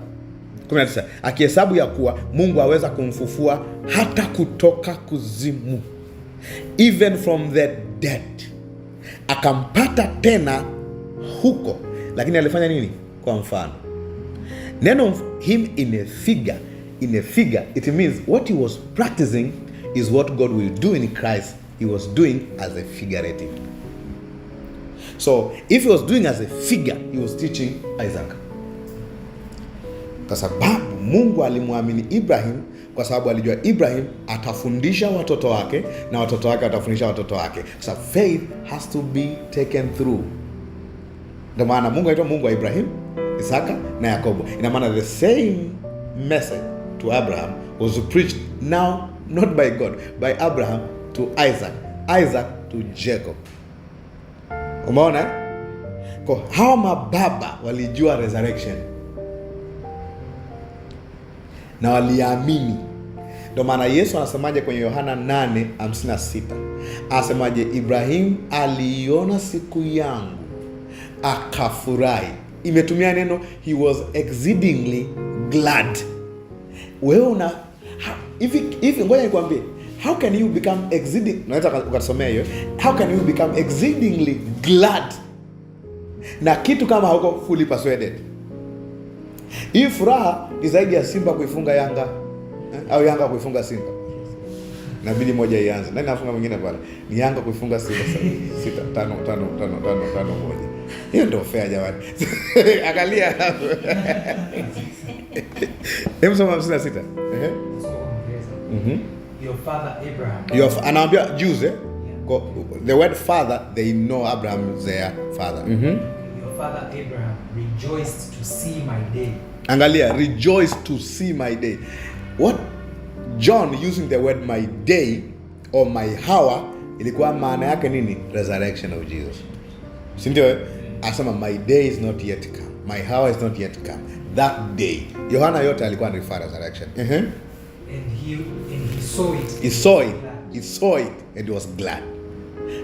[SPEAKER 1] 19. Akihesabu ya kuwa Mungu aweza kumfufua hata kutoka kuzimu, even from the dead. Akampata tena huko, lakini alifanya nini? Kwa mfano. Neno him in a figure, it means what he was practicing is what God will do in Christ. He was doing as a figurative. So if he was doing as a figure, he was teaching Isaac. Kwa sababu Mungu alimwamini Ibrahim, kwa sababu alijua Ibrahim atafundisha watoto wake na watoto wake watafundisha watoto wake. So faith has to be taken through. Ndio maana Mungu anaitwa Mungu wa Ibrahim, Isaka na Yakobo. Ina maana the same message to Abraham was preached now not by God, by Abraham to Isaac, Isaac to Jacob. Umeona? Kwa hawa mababa walijua resurrection na waliamini. Ndio maana Yesu anasemaje kwenye Yohana 8:56? Anasemaje? Ibrahim aliiona siku yangu akafurahi. Imetumia neno he was exceedingly glad. Wewe hivi ngoja nikwambie, how can you become exceeding, naweza ukasomea hiyo, how can you become exceedingly glad na kitu kama hauko fully persuaded? Hii furaha ni zaidi ya Simba kuifunga Yanga au Yanga kuifunga Simba. Inabidi moja ianze. Nani afunga mwingine pale? Ni Yanga kuifunga Simba 6-5-1. Hiyo ndio fair jamani. Angalia hapo. Hebu soma 56.
[SPEAKER 2] Your father Abraham.
[SPEAKER 1] Anaambia Jews the word father, they know Abraham is their father.
[SPEAKER 2] Your father Abraham rejoiced to see my day.
[SPEAKER 1] Angalia, rejoice to see my day. What John using the word my day or my hour, ilikuwa maana yake nini? Resurrection of Jesus. Si ndio? Asema my day is not yet come. My hour is not yet come. That day. Yohana yote alikuwa anarefer resurrection.
[SPEAKER 2] And he saw it.
[SPEAKER 1] He saw it. He saw it and he was glad.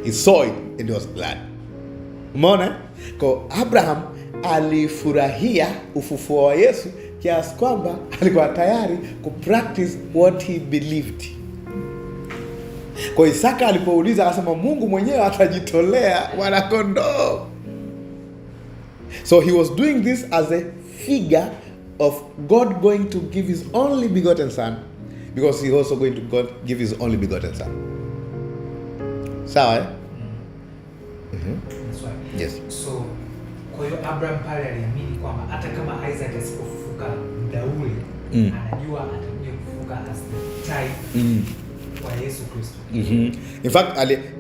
[SPEAKER 1] He saw it and he was glad. Umeona? Kwa Abraham alifurahia ufufuo wa Yesu kiasi kwamba alikuwa tayari kupractice what he believed. Kwa Isaka alipouliza akasema Mungu mwenyewe atajitolea mwana-kondoo. So he was doing this as a figure of God going to give his only begotten son, because he also going to give his only begotten son. Sawa eh?
[SPEAKER 2] That's right.
[SPEAKER 1] Yes.
[SPEAKER 2] So kwa hiyo Abraham pale aliamini kwamba hata kama Isaac asipofufuka muda ule, anajua atakuja kufufuka as the type wa Yesu Kristo.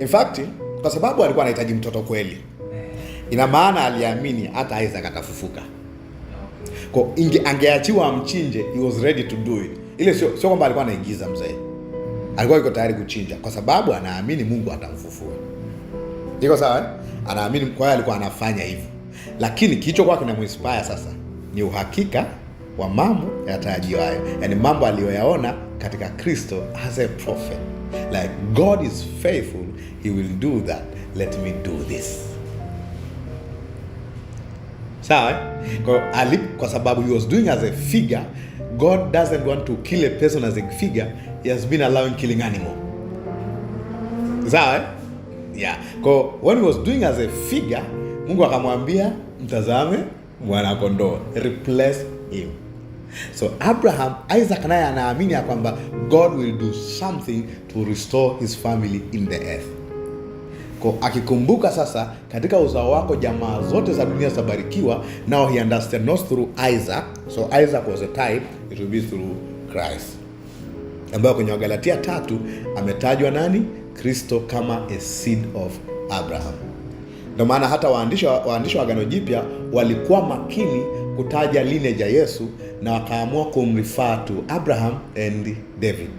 [SPEAKER 1] In fact, kwa sababu alikuwa anahitaji mtoto kweli. Ina maana aliamini hata Isaac atafufuka. Kwa angeachiwa amchinje, he was ready to do it. Ile sio kwamba alikuwa anaigiza mzee. Alikuwa yuko tayari kuchinja kwa sababu anaamini Mungu atamfufua. Iko sawa eh? Anaamini, kwa hiyo alikuwa anafanya hivyo. Lakini kilichokuwa kinamuinspire sasa ni uhakika wa mambo yatarajiwayo. Yaani mambo aliyoyaona katika Kristo as a prophet. Like God is faithful, he will do that. Let me do this. Sawa eh? Kwa sababu he was doing as a figure, God doesn't want to kill a person as a figure. He has been allowing killing animal. Sawa eh? Yeah. When he was doing as a figure, Mungu akamwambia mtazame mwana-kondoo, replace him. So Abraham, Isaac naye anaamini ya kwamba God will do something to restore his family in the earth. Akikumbuka sasa katika uzao wako jamaa zote za dunia zitabarikiwa. Now he understand not through Isaac. So Isaac was a type, it will be through Christ. Ambayo kwenye Wagalatia 3 ametajwa nani? Kristo kama a seed of Abraham. Ndio maana hata waandishi wa Agano Jipya walikuwa makini kutaja lineage ya Yesu na wakaamua kumrefer to Abraham and David.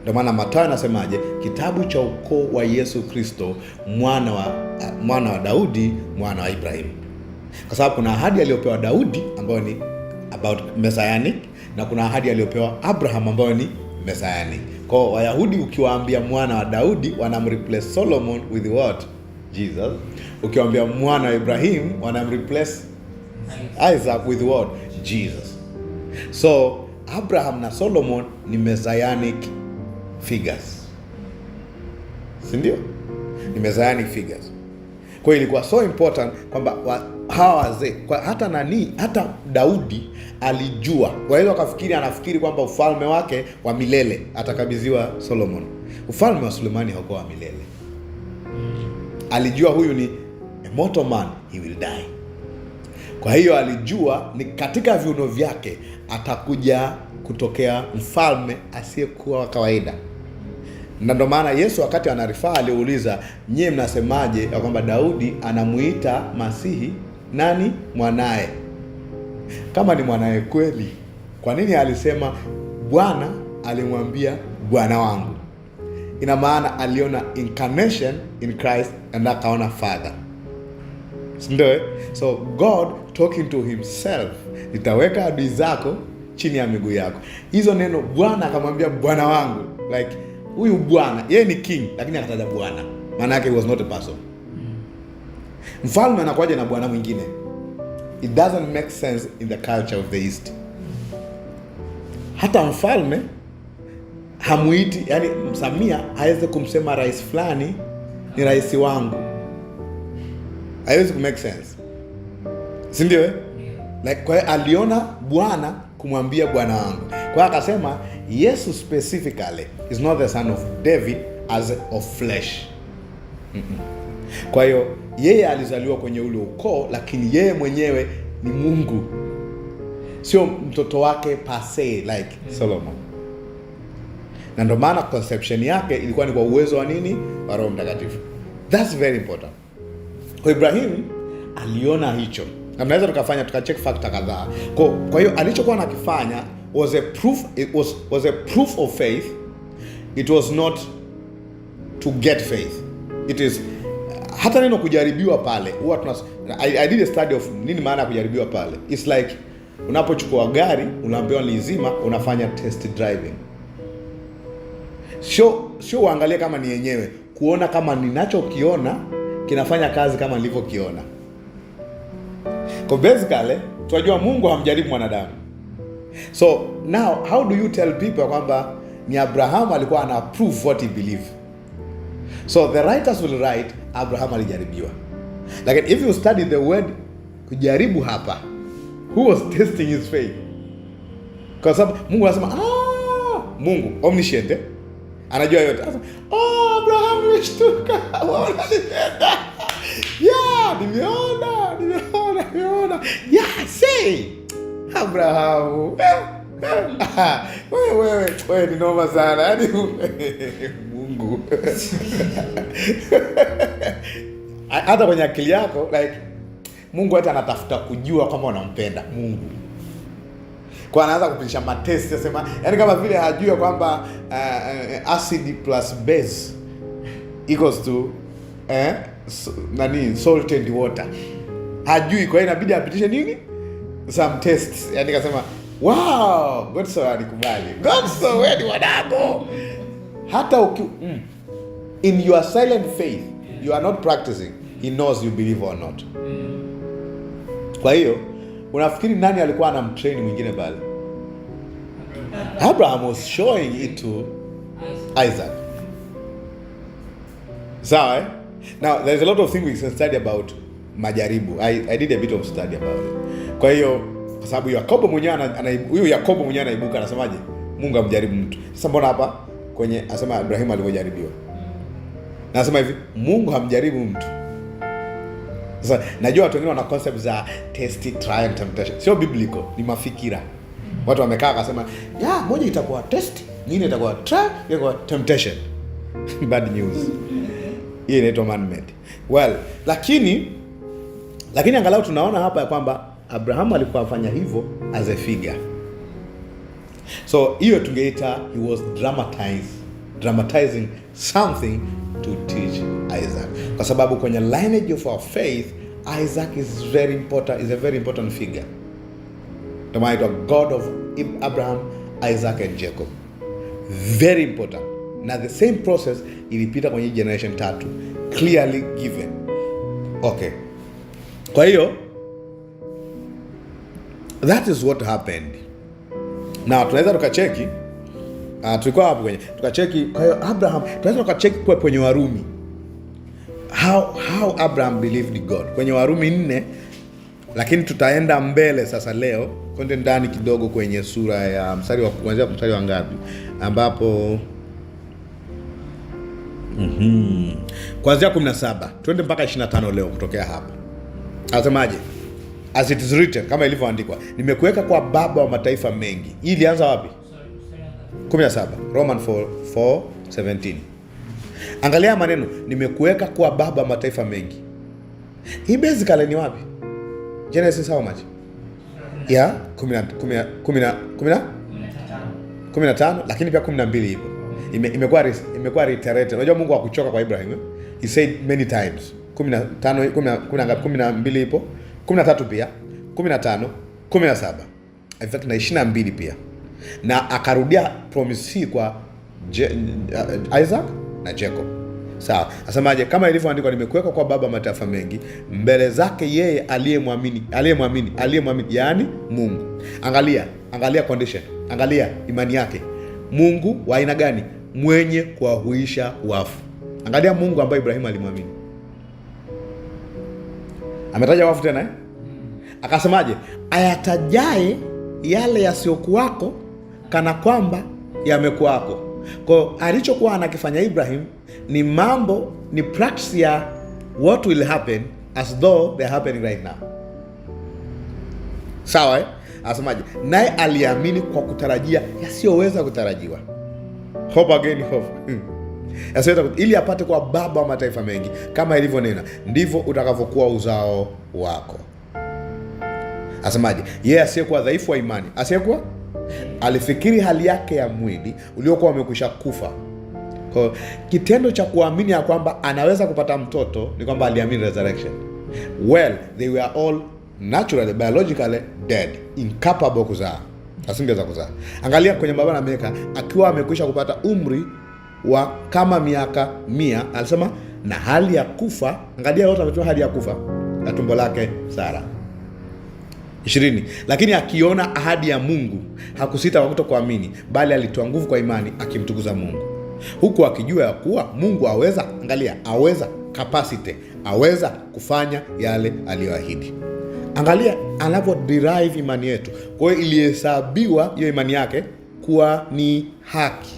[SPEAKER 1] Ndio maana Mathayo anasemaje? Kitabu cha ukoo wa Yesu Kristo, mwana wa Daudi, mwana wa Ibrahim. Kwa sababu kuna ahadi aliyopewa Daudi ambayo ni about messianic, na kuna ahadi aliyopewa Abraham ambayo ni messianic. Kwa Wayahudi ukiwaambia mwana wa Daudi wanamreplace Solomon with what? Jesus. Ukiwaambia mwana wa Ibrahim wanamreplace Isaac with what? Jesus. So Abraham na Solomon ni messianic figures. Si ndio? Ni messianic figures. Kwa hiyo ilikuwa so important kwamba hawa wazee, hata Daudi alijua. Kwa hiyo anafikiri kwamba ufalme wake wa milele atakabidhiwa Solomon. Ufalme wa Sulemani haukuwa wa milele. Alijua huyu ni a mortal man, he will die. Kwa hiyo alijua ni katika viuno vyake atakuja kutokea mfalme asiyekuwa wa kawaida. Na ndio maana Yesu wakati anarifaa aliuliza, nyie mnasemaje ya kwamba Daudi anamuita Masihi nani? Mwanae. Kama ni mwanae kweli, kwa nini alisema Bwana alimwambia Bwana wangu? Ina maana aliona incarnation in Christ and akaona Father. Ndio? So God talking to himself, nitaweka adui zako chini ya miguu yako. Hizo neno Bwana akamwambia Bwana wangu, like huyu Bwana yeye ni king lakini akataja Bwana. Maana yake was not a person. Mfalme anakuja na bwana mwingine. It doesn't make sense in the culture of the East. Hata mfalme hamuiti, yani Samia hawezi kumsema rais fulani ni rais wangu. Haiwezi kumake sense. Si ndio eh? Like kwa hiyo aliona Bwana kumwambia Bwana wangu. Kwa hiyo akasema Yesu specifically is not the son of David as of flesh. Kwa hiyo yeye alizaliwa kwenye ule ukoo, lakini yeye mwenyewe ni Mungu. Sio mtoto wake per se like Solomon. Na ndio maana conception yake ilikuwa ni kwa uwezo wa nini? Wa Roho Mtakatifu. That's very important. Kwa Ibrahim aliona hicho. Na tunaweza tukacheck factor kadhaa. Kwa hiyo alichokuwa anakifanya was a proof of faith. It was not to get faith. It is hata neno kujaribiwa pale. I did a study of nini maana ya kujaribiwa pale. It's like unapochukua gari, unaambiwa lizima, unafanya test driving. Sio uangalie kama ni yenyewe, kuona kama ninachokiona kinafanya kazi kama nilivyokiona. Kwa basically, tunajua Mungu hamjaribu mwanadamu. So now how do you tell people kwamba ni Abraham alikuwa ana prove what he believe? So the writers will write Abraham alijaribiwa. Lakini if you study the word kujaribu hapa, who was testing his faith? Kwa sababu Mungu anasema Mungu omniscient, anajua yote. Abraham nimeshtuka. Nimeona. Say Abraham. Wewe ni noma sana. Yaani Mungu. Hata kwenye akili yako like Mungu hata anatafuta kujua kama unampenda Mungu. Kwa anaanza kupitisha matesti asema, yani kama vile hajui kwamba acid plus base equals to salt and water. Hajui, kwa hiyo inabidi apitishe nini? Some tests. Yani kasema, wow, God so anikubali. God so wewe ni wanako. Hata in your silent faith, you are not practicing. He knows you believe or not. Kwa hiyo unafikiri nani alikuwa anamtrain mwingine pale? Abraham was showing it to Isaac. Sawa, eh? Now there's a lot of things we can study about majaribu. I did a bit of study about it. Kwa hiyo kwa sababu Yakobo mwenyewe Yakobo mwenyewe anaibuka anasemaje? Mungu amjaribu mtu. Sasa mbona hapa kwenye asema Ibrahim alivyojaribiwa? Nasema hivi, Mungu hamjaribu mtu. Sasa najua watu wengine wana concept za test, try and temptation. Sio biblical, ni mafikira. Watu wamekaa akasema, moja itakuwa test, nyingine itakuwa try, nyingine itakuwa temptation. Bad news. Hii inaitwa man made. Well, lakini angalau tunaona hapa ya kwamba Abraham alikuwa afanya hivyo as a figure. So hiyo tungeita he was dramatizing something to teach Isaac. Kwa sababu kwenye lineage of our faith, Isaac is a very important figure. Tumaitwa God of Abraham, Isaac and Jacob. Very important. Na the same process ilipita kwenye generation 3, clearly given. Okay. Kwa hiyo that is what happened. Now tunaweza tukacheki tulikuwa hapo kwenye tukacheki. Kwa hiyo Abraham tunaweza tukacheki kwa kwenye Warumi how Abraham believed God kwenye Warumi 4, lakini tutaenda mbele sasa leo kwenda ndani kidogo kwenye sura ya kuanzia mstari wa ngapi, ambapo kuanzia 17 twende mpaka 25 leo kutokea hapa. Anasemaje? As it is written, kama ilivyoandikwa, nimekuweka kwa baba wa mataifa mengi. Hii ilianza wapi? 17, Roman 4:17. Angalia maneno, nimekuweka kwa baba wa mataifa mengi. Hii basically ni wapi? Genesis how much? 15, lakini pia 12 hivyo. Imekuwa reiterated. Unajua Mungu hakuchoka kwa Ibrahim. He said many times. 12 ipo. 13 pia, 15, 17. In fact na 22 pia. Na akarudia promise hii kwa Isaac na Jacob. Sawa. Asemaje? Kama ilivyoandikwa, nimekuweka kwa baba mataifa mengi, mbele zake yeye aliyemwamini, yani Mungu. Angalia condition. Angalia imani yake. Mungu wa aina gani? Mwenye kuwahuisha wafu. Angalia Mungu ambaye Ibrahim alimwamini. Ametaja wafu tena Akasemaje? Ayatajae yale yasiyokuwako kana kwamba yamekuwako. Kwa alichokuwa anakifanya Ibrahim ni practice ya what will happen as though they're happening right now. Sawa Asemaje? Naye aliamini kwa kutarajia yasiyoweza kutarajiwa. Hope again hope. Ili apate kwa baba wa mataifa mengi, kama ilivyonena, ndivyo utakavyokuwa uzao wako. Asemaje? Yeye asiyekuwa dhaifu wa imani, asiyekuwa alifikiri hali yake ya mwili uliokuwa umekwisha kufa. Kwa kitendo cha kuamini ya kwamba anaweza kupata mtoto ni kwamba aliamini resurrection. Well, they were all naturally, biologically dead, incapable kuzaa. Asingeweza kuzaa. Angalia kwenye baba na Meka, akiwa amekwisha kupata umri wa kama miaka 100, alisema na hali ya kufa. Angalia wote wametoa hali ya kufa na tumbo lake Sara. 20. Lakini akiona ahadi ya Mungu hakusita kwa kutokuamini, bali alitoa nguvu kwa imani akimtukuza Mungu, huku akijua ya kuwa Mungu aweza, angalia, aweza, capacity, aweza kufanya yale aliyoahidi. Angalia anapo derive imani yetu. Kwa hiyo ilihesabiwa hiyo imani yake kuwa ni haki.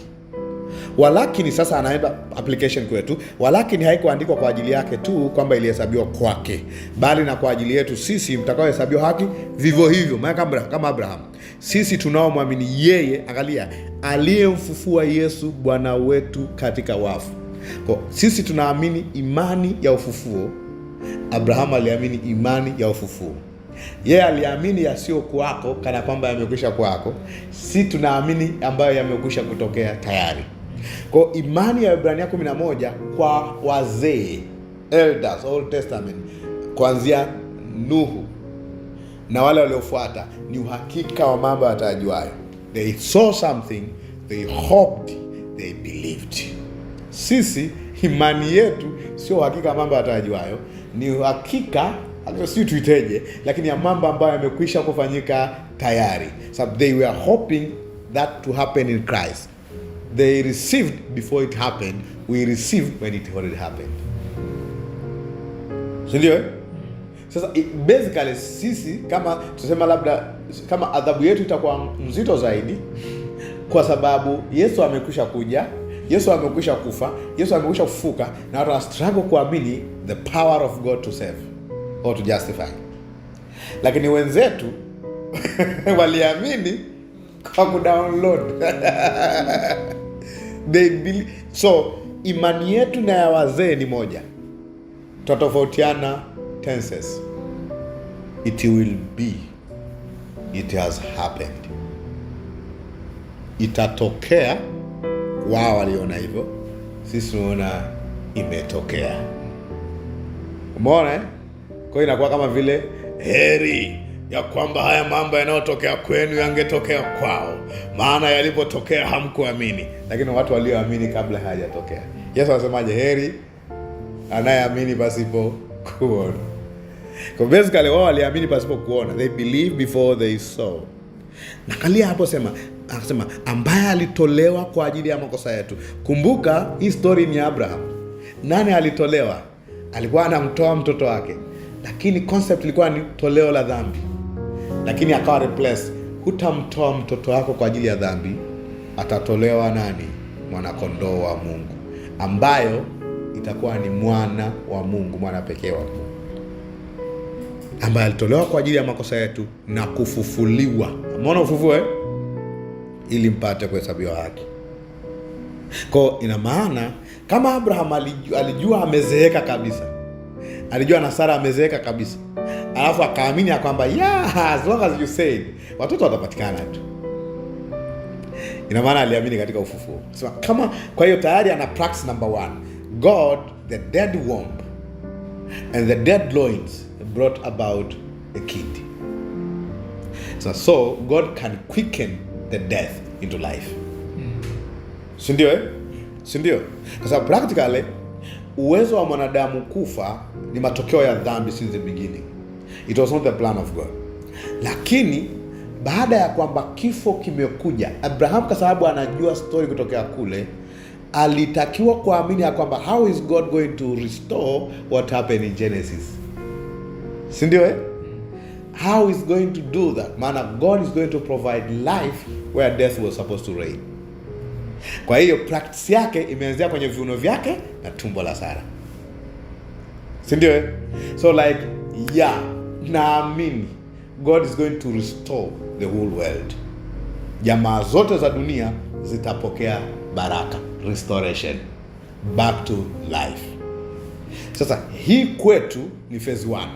[SPEAKER 1] Walakini, sasa anaenda application kwetu. Walakini haikuandikwa kwa ajili yake tu kwamba ilihesabiwa kwake, bali na kwa ajili yetu sisi mtakaohesabiwa haki vivyo hivyo. Maana kama Abraham, sisi tunaomwamini yeye, angalia, aliyemfufua Yesu Bwana wetu katika wafu. Kwa sisi tunaamini imani ya ufufuo. Abraham aliamini imani ya ufufuo. Yeye aliamini yasio kwako kana kwamba yamekwisha kwako. Si tunaamini ambayo yamekwisha kutokea tayari. Kwa imani ya Ibrania 11 kwa wazee, elders, Old Testament, kuanzia Nuhu na wale waliofuata, ni uhakika wa mambo yatarajiwayo. They saw something, they hoped, they believed. Sisi imani yetu sio uhakika wa mambo yatarajiwayo, ni uhakika, si tuiteje, lakini ya mambo ambayo yamekwisha kufanyika tayari. So they were hoping that to happen in Christ. They received before it happened. We received when it already happened. Sindio? Sasa basically sisi kama tusema labda kama adhabu yetu itakuwa mzito zaidi kwa sababu Yesu amekwisha kuja, Yesu amekwisha kufa, Yesu amekwisha kufuka, na watu wana struggle kuamini the power of God to save or to justify. Lakini wenzetu waliamini kwa kudownload. They believe. So imani yetu na ya wazee ni moja, tutatofautiana tenses. It will be, it has happened. Itatokea, wao waliona hivyo, sisi tunaona imetokea. Umeona? Kwa hiyo inakuwa kama vile heri ya kwamba haya mambo yanayotokea kwenu yangetokea kwao, maana yalipotokea hamkuamini. Lakini watu walioamini kabla hayajatokea. Yesu anasemaje? Heri anayeamini pasipo kuona. Kwa basically wao waliamini pasipo kuona. They believe before they saw. Nakalia hapo akasema ambaye alitolewa kwa ajili ya makosa yetu. Kumbuka hii story ni Abraham. Nani alitolewa? Alikuwa anamtoa mtoto wake. Lakini concept ilikuwa ni toleo la dhambi. Lakini akawa replace. Hutamtoa mtoto wako kwa ajili ya dhambi, atatolewa nani? Mwana kondoo wa Mungu, ambayo itakuwa ni mwana wa Mungu, mwana pekee wa Mungu, ambaye alitolewa kwa ajili ya makosa yetu na kufufuliwa. Umeona ufufuo ili mpate kuhesabiwa haki. Kwa ina maana kama Abraham alijua amezeeka kabisa, alijua na Sara amezeeka kabisa, alafu akaamini ya kwamba as long as you said, watoto watapatikana tu. Ina maana aliamini katika ufufuo. So, kwa hiyo tayari ana practice number 1. God, the dead womb and the dead loins brought about a kid. So God can quicken the death into life. Sindio? Kwa sababu practically uwezo wa mwanadamu kufa ni matokeo ya dhambi since the beginning. It was not the plan of God. Lakini baada ya kwamba kifo kimekuja, Abraham kwa sababu anajua story kutokea kule, alitakiwa kuamini ya kwamba how is God going to restore what happened in Genesis? Sindio? How is going to do that? Maana God is going to provide life where death was supposed to reign. Kwa hiyo practice yake imeanzia kwenye viuno vyake na tumbo la Sara. Sindio? So like, naamini God is going to restore the whole world. Jamaa zote za dunia zitapokea baraka, restoration, back to life. Sasa hii kwetu ni phase 1.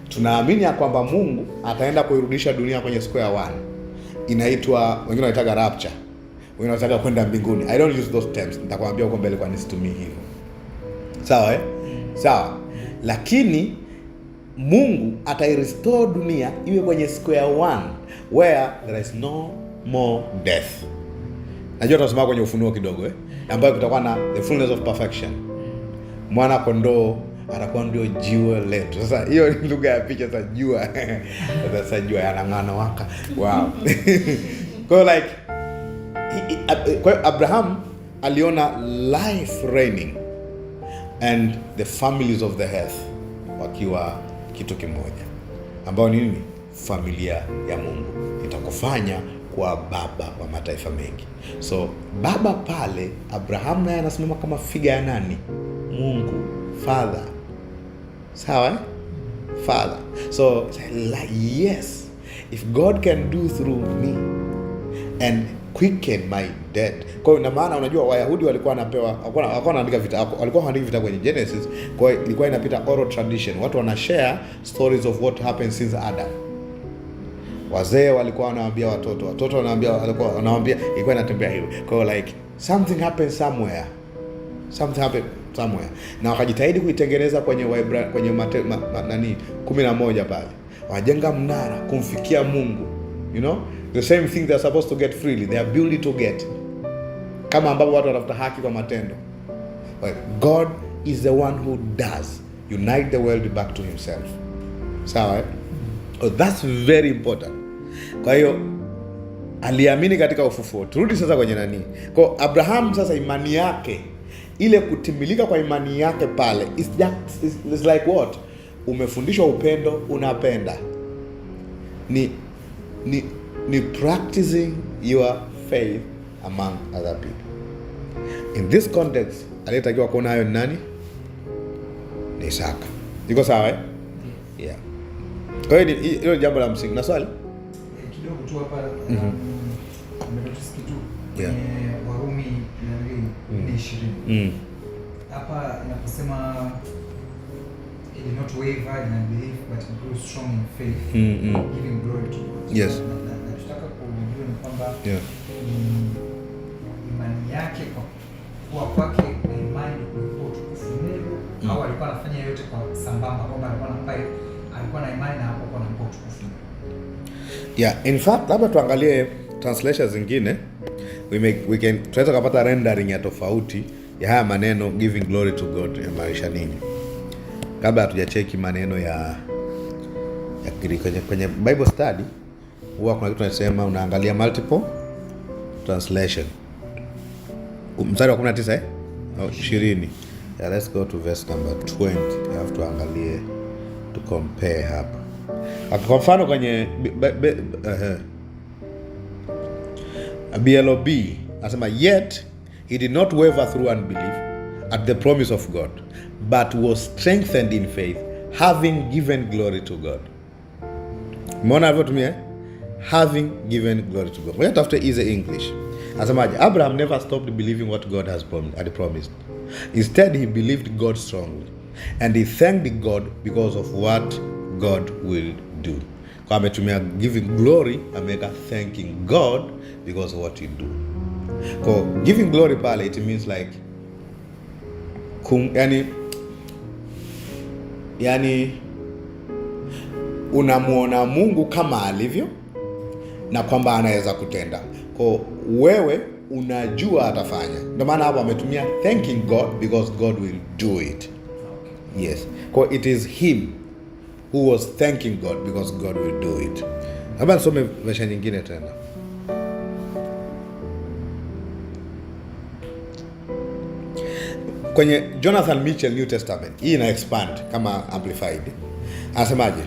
[SPEAKER 1] tunaamini ya kwamba Mungu ataenda kuirudisha dunia kwenye siku ya 1. Inaitwa, wengine wanaitaga rapture, wengine wanataka kwenda mbinguni. I don't use those terms, nitakwambia huko mbele kwa nini situmii hivyo. Sawa Sawa. Lakini Mungu atairestore dunia iwe kwenye siku ya 1 where there is no more death. Najua tunasema kwenye Ufunuo kidogo ambayo kutakuwa na the fullness of perfection. Mwana kondoo atakuwa ndio jiwe letu. Sasa hiyo ni lugha ya picha za jua. Sasa jua yanang'ana waka. Wow. Kwa like kwa Abraham aliona life reigning and the families of the earth wakiwa kitu kimoja, ambao nini? Familia ya Mungu itakufanya kuwa baba wa mataifa mengi. So baba pale Abraham naye anasimama kama figa ya nani? Mungu, Father. Sawa Father. So like, yes, if God can do through me and quicken my dead. Kwa hiyo ina maana unajua Wayahudi walikuwa wanapewa, walikuwa wanaandika vita, walikuwa wanaandika vita kwenye Genesis, kwa hiyo ilikuwa inapita oral tradition. Watu wana share stories of what happened since Adam. Wazee walikuwa wanawaambia watoto, watoto wanawaambia, ilikuwa inatembea hiyo. Kwa hiyo like something happened somewhere. Na wakajitahidi kuitengeneza kwenye nani 11 pale. Wajenga mnara kumfikia Mungu. You know? The same thing they are supposed to get freely. They are ability to get. Kama ambapo watu watafuta haki kwa matendo. But God is the one who does unite the world back to himself. Sawa Oh, that's very important. Kwa hiyo aliamini katika ufufuo. Turudi sasa kwenye nani. Kwa Abraham sasa imani yake, ile kutimilika kwa imani yake pale is like what? Umefundishwa upendo, unapenda. Ni practicing your faith among other people. In this context, aliyetakiwa kuona hayo ni nani? Ni Isaka. Iko sawa Yeah. Kwa hiyo hilo jambo la msingi. Na swali?
[SPEAKER 2] Kidogo tu hapa nimenotice kitu kwenye Warumi 20. Hapa inaposema he did not waver in unbelief but grew strong in faith, giving glory to God.
[SPEAKER 1] Yes.
[SPEAKER 2] Nataka kujua ni kwamba imani yake kwa kwake na imani kwa utukufu Mungu, au alikuwa anafanya yote kwa sambamba, kwamba alikuwa na imani na hapo kwa utukufu.
[SPEAKER 1] Yeah, in fact, labda tuangalie translations zingine. We can tunaweza kupata rendering ya tofauti ya haya maneno giving glory to God ya maanisha nini. Kabla hatujacheki maneno ya kwenye Bible study, huwa kuna kitu tunasema unaangalia multiple translation. Mstari wa 19 20. Yeah, let's go to verse number 20. I have to angalie to compare hapa. Kwa mfano kwenye BLOB anasema yet he did not waver through unbelief at the promise of God, but was strengthened in faith, having given glory to God. Umeona hivyo tumie? Having given glory to God. Ngoja tafute easy English. Anasemaje? Abraham never stopped believing what God had promised. Instead, he believed God strongly, and he thanked God because of what God will do. Kwa ametumia giving glory, ameka thanking God because of what he do. Kwa giving glory pale, it means like yani unamuona Mungu kama alivyo na kwamba anaweza kutenda. Kwa wewe unajua atafanya. Ndio maana hapo ametumia thanking God because God will do it. Yes. Kwa it is him who was thanking God because God will do it. Hapa nisome version nyingine tena. Kwenye Jonathan Mitchell New Testament, hii ina expand kama amplified. Anasemaje?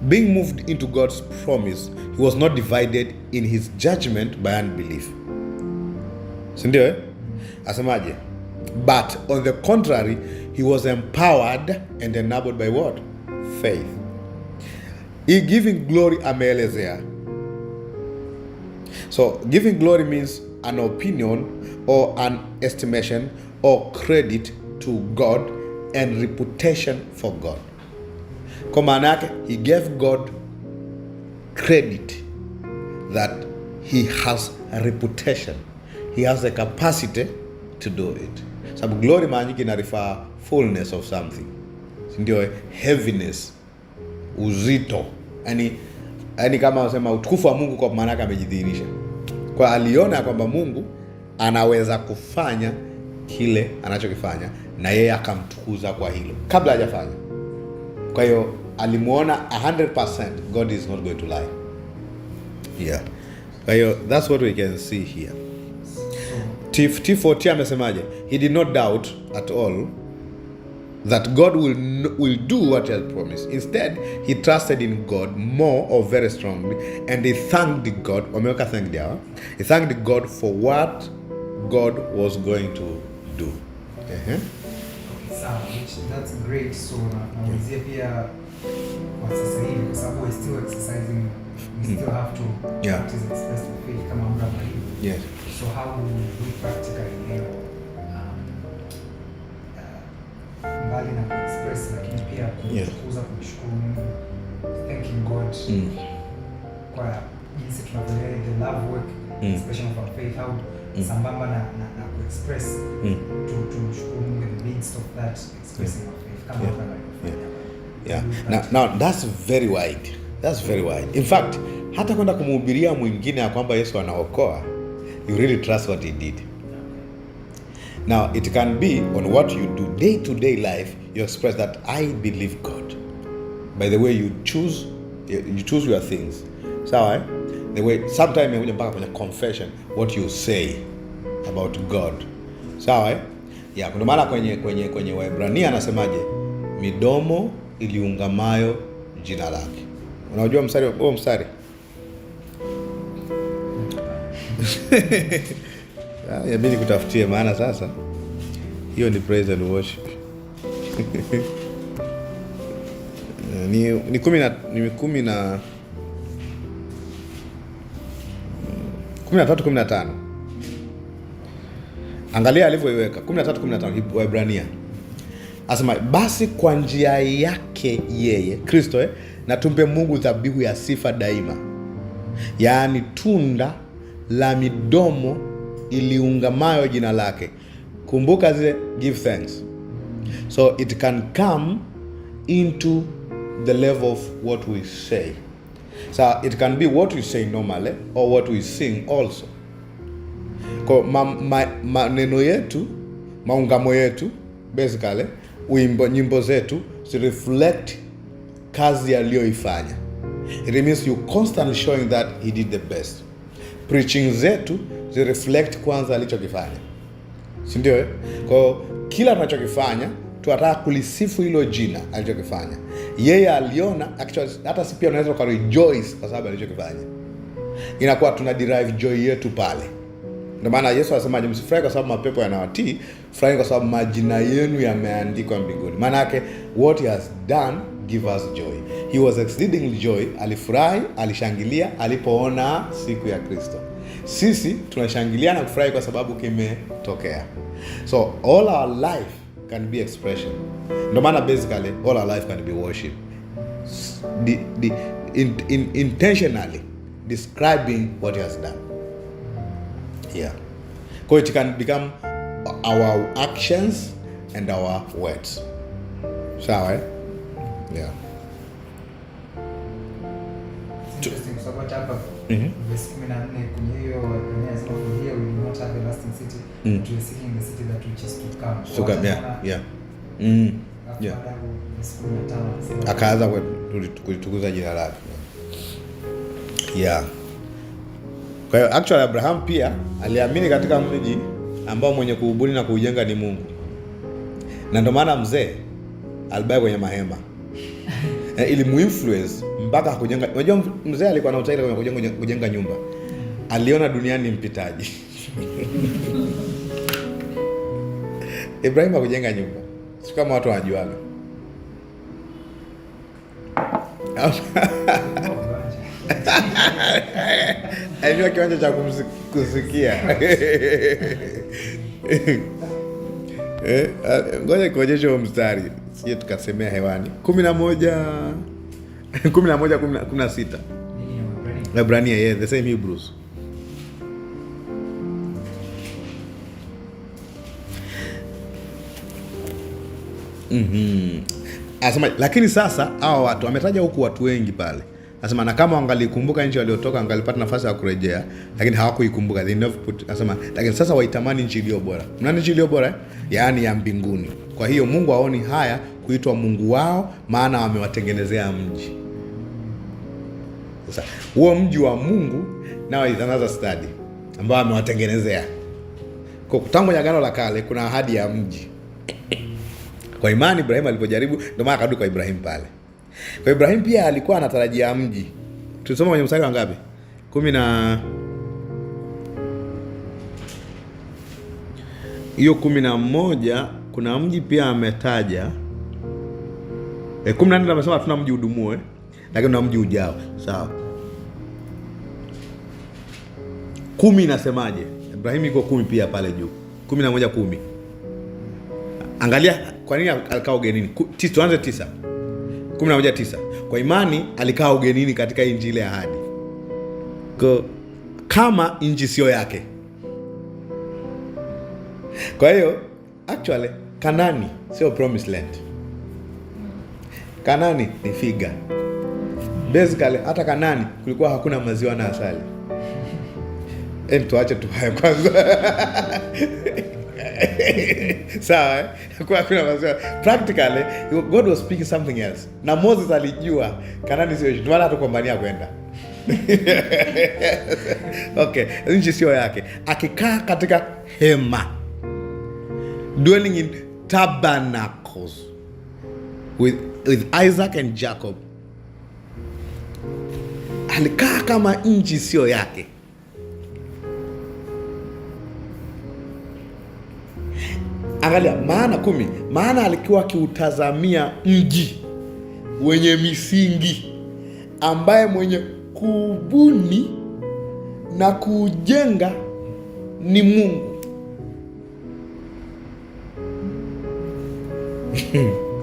[SPEAKER 1] Being moved into God's promise, he was not divided in his judgment by unbelief. Sindio? Asemaje? But on the contrary, he was empowered and enabled by what? Faith. He giving glory ameelezea. So giving glory means an opinion or an estimation or credit to God and reputation for God. Kwa maana yake he gave God credit that he has a reputation, he has a capacity to do it. Sababu glory mara nyingi ina refer fullness of something, ndio heaviness, uzito, yani kama unasema utukufu wa Mungu, kwa maana yake amejidhihirisha. Kwa aliona kwamba Mungu anaweza kufanya kile anachokifanya na yeye akamtukuza kwa hilo kabla hajafanya. Kwa hiyo alimuona 100% God is not going to lie. Yeah. Kwa hiyo that's what we can see here. T40 amesemaje? He did not doubt at all that God will do what he has promised. Instead, he trusted in God more or very strongly, and he thanked God. He thanked God for what God was going to do.
[SPEAKER 2] Okay, that's great. So naulizia pia kwa sasa hivi, kwa sababu we're still exercising, we still have to practice expressive faith kama Abraham alivyo.
[SPEAKER 1] Yes.
[SPEAKER 2] So how we practically mbali na express, lakini pia kukuza, kumshukuru Mungu, thanking God kwa jinsi tunavyoendelea the love work, expression of our faith, how sambamba na express tumshukuru Mungu in the midst of that expressing our faith kama
[SPEAKER 1] Now that's very wide. That's very wide. In fact, hata kwenda kumhubiria mwingine ya kwamba Yesu anaokoa, you really trust what he did. Now it can be on what you do day to day life, you express that I believe God. By the way you choose your things. Sawa, the way sometimes you mpaka kwenye confession, what you say about God. Sawa, yeah, kwa maana kwenye Waebrania anasemaje? Midomo iliungamayo jina lake. Unajua mstari? Yabidi kutafutie, maana sasa hiyo ni praise and worship. ni 13:15. Angalia alivyoiweka 13:15 Waebrania. Asema basi kwa njia yake yeye Kristo na tumpe Mungu dhabihu ya sifa daima, yaani tunda la midomo iliungamayo jina lake. Kumbuka zile give thanks. So it can come into the level of what we say. So it can be what we say normally or what we sing also. Kwa maneno yetu, maungamo yetu, basically nyimbo zetu to reflect kazi aliyoifanya. It means you constantly showing that he did the best. Preaching zetu zi reflect kwanza alichokifanya, si ndio? Kwa kila tunachokifanya tunataka kulisifu hilo jina alichokifanya. Yeye aliona actually, hata si pia unaweza ku rejoice kwa sababu alichokifanya. Inakuwa tuna derive joy yetu pale. Ndio maana Yesu anasema msifurahi kwa sababu mapepo yanawatii, furahi kwa sababu majina yenu yameandikwa mbinguni. Maana yake what he has done give us joy. He was exceeding joy, alifurahi, alishangilia alipoona siku ya Kristo. Sisi tunashangilia na kufurahi kwa sababu kimetokea. So all our life can be expression. No maana basically all our life can be worship. Intentionally describing what he has done. Yeah. So it can become our actions and our words. Sawa, yeah.
[SPEAKER 2] Interesting. So what hapa verse 14 kwenye hiyo inasema for here we do not have a lasting city, but we are seeking the city that which is to come.
[SPEAKER 1] So yeah. Akaanza kulitukuza jina lake. Yeah. Kwa hiyo actually Abraham pia aliamini katika mji ambao mwenye kuubuni na kuujenga ni Mungu. Na ndio maana mzee alibaki kwenye mahema. Ili muinfluence mpaka kujenga. Unajua mzee alikuwa na utaila kwenye kujenga nyumba. Aliona duniani mpitaji. Ibrahim akujenga nyumba. Si kama watu wanajuaga. Alijua kiwanja cha kusikia. Ngoja kuonyesha mstari. sije tukasemea hewani. 11:16. Waebrania, yeah, the same Hebrews. Asema lakini sasa hawa watu ametaja huku watu wengi pale. Anasema na kama wangalikumbuka nchi waliotoka wangalipata nafasi ya kurejea, lakini hawakuikumbuka. They never put. Anasema lakini sasa waitamani nchi iliyo bora. Mnani nchi iliyo bora? Yaani ya mbinguni. Kwa hiyo Mungu aoni haya kuitwa Mungu wao, maana wamewatengenezea mji. Sasa huo mji wa Mungu nao is another study ambao amewatengenezea. Kwa tangu Agano la Kale kuna ahadi ya mji. Kwa imani Ibrahim alipojaribu, ndio maana akarudi kwa Ibrahim pale. Kwa Ibrahim pia alikuwa anatarajia mji. Tulisoma kwenye mstari wa ngapi? 11 kuna mji pia ametaja. 14 amesema tuna mji udumue, lakini tuna mji ujao. Sawa. 10 inasemaje? Ibrahim iko 10 pia pale juu. 11:10. Angalia kwa nini alikaa ugenini. Tuanze 9. 11:9. Kwa imani alikaa ugenini katika nchi ile ya ahadi. Kama nchi sio yake. Kwa hiyo actually Kanani sio promised land. Kanani ni figa. Basically hata Kanani kulikuwa hakuna maziwa na asali. Tuache tu haya kwanza. Sawa, kwa kuna maziwa. Practically God was speaking something else. Na Moses alijua Kanani sio nchi, wala hatakumbania kwenda. Okay, nchi sio yake. Akikaa katika hema, dwelling in tabernacles with Isaac and Jacob. Alikaa kama nchi sio yake. Angalia maana 10. Maana alikuwa akiutazamia mji wenye misingi, ambaye mwenye kubuni na kujenga ni Mungu.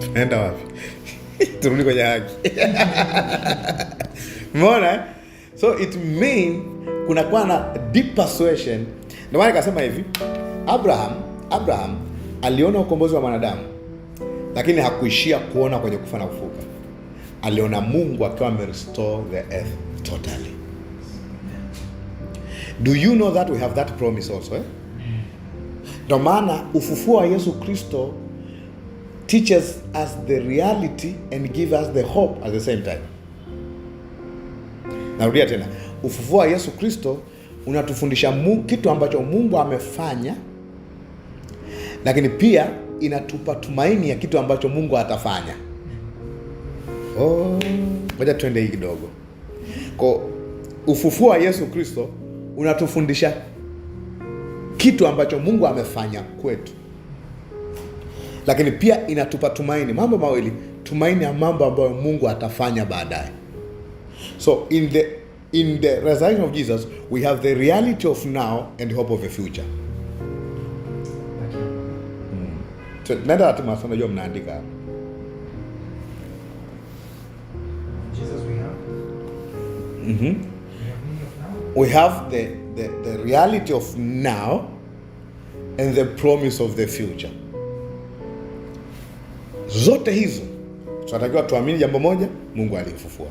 [SPEAKER 1] Tunaenda wapi? Turudi kwenye haki. Umeona? So it mean kuna kwa na deep persuasion. Ndio maana nikasema hivi, Abraham aliona ukombozi wa wanadamu, lakini hakuishia kuona kwenye kufa na kufuka. Aliona Mungu akiwa amerestore the earth totally. Do you know that we have that promise also, eh? Ndio maana ufufuo wa Yesu Kristo teaches us the reality and give us the hope at the same time. Narudia tena. Ufufuo wa Yesu Kristo unatufundisha kitu ambacho Mungu amefanya, lakini pia inatupa tumaini ya kitu ambacho Mungu atafanya. Ngoja twende hii kidogo. Kwa ufufuo wa Yesu Kristo unatufundisha kitu ambacho Mungu amefanya kwetu, lakini pia inatupa tumaini, mambo mawili, tumaini ya mambo ambayo Mungu atafanya baadaye. So in the resurrection of Jesus we have the reality of now and hope of the future. So nenda atimasa, unajua mnaandika hapa.
[SPEAKER 2] Jesus we have.
[SPEAKER 1] We have the reality of now and the promise of the future. Zote hizo tunatakiwa tuamini jambo moja, Mungu alimfufua.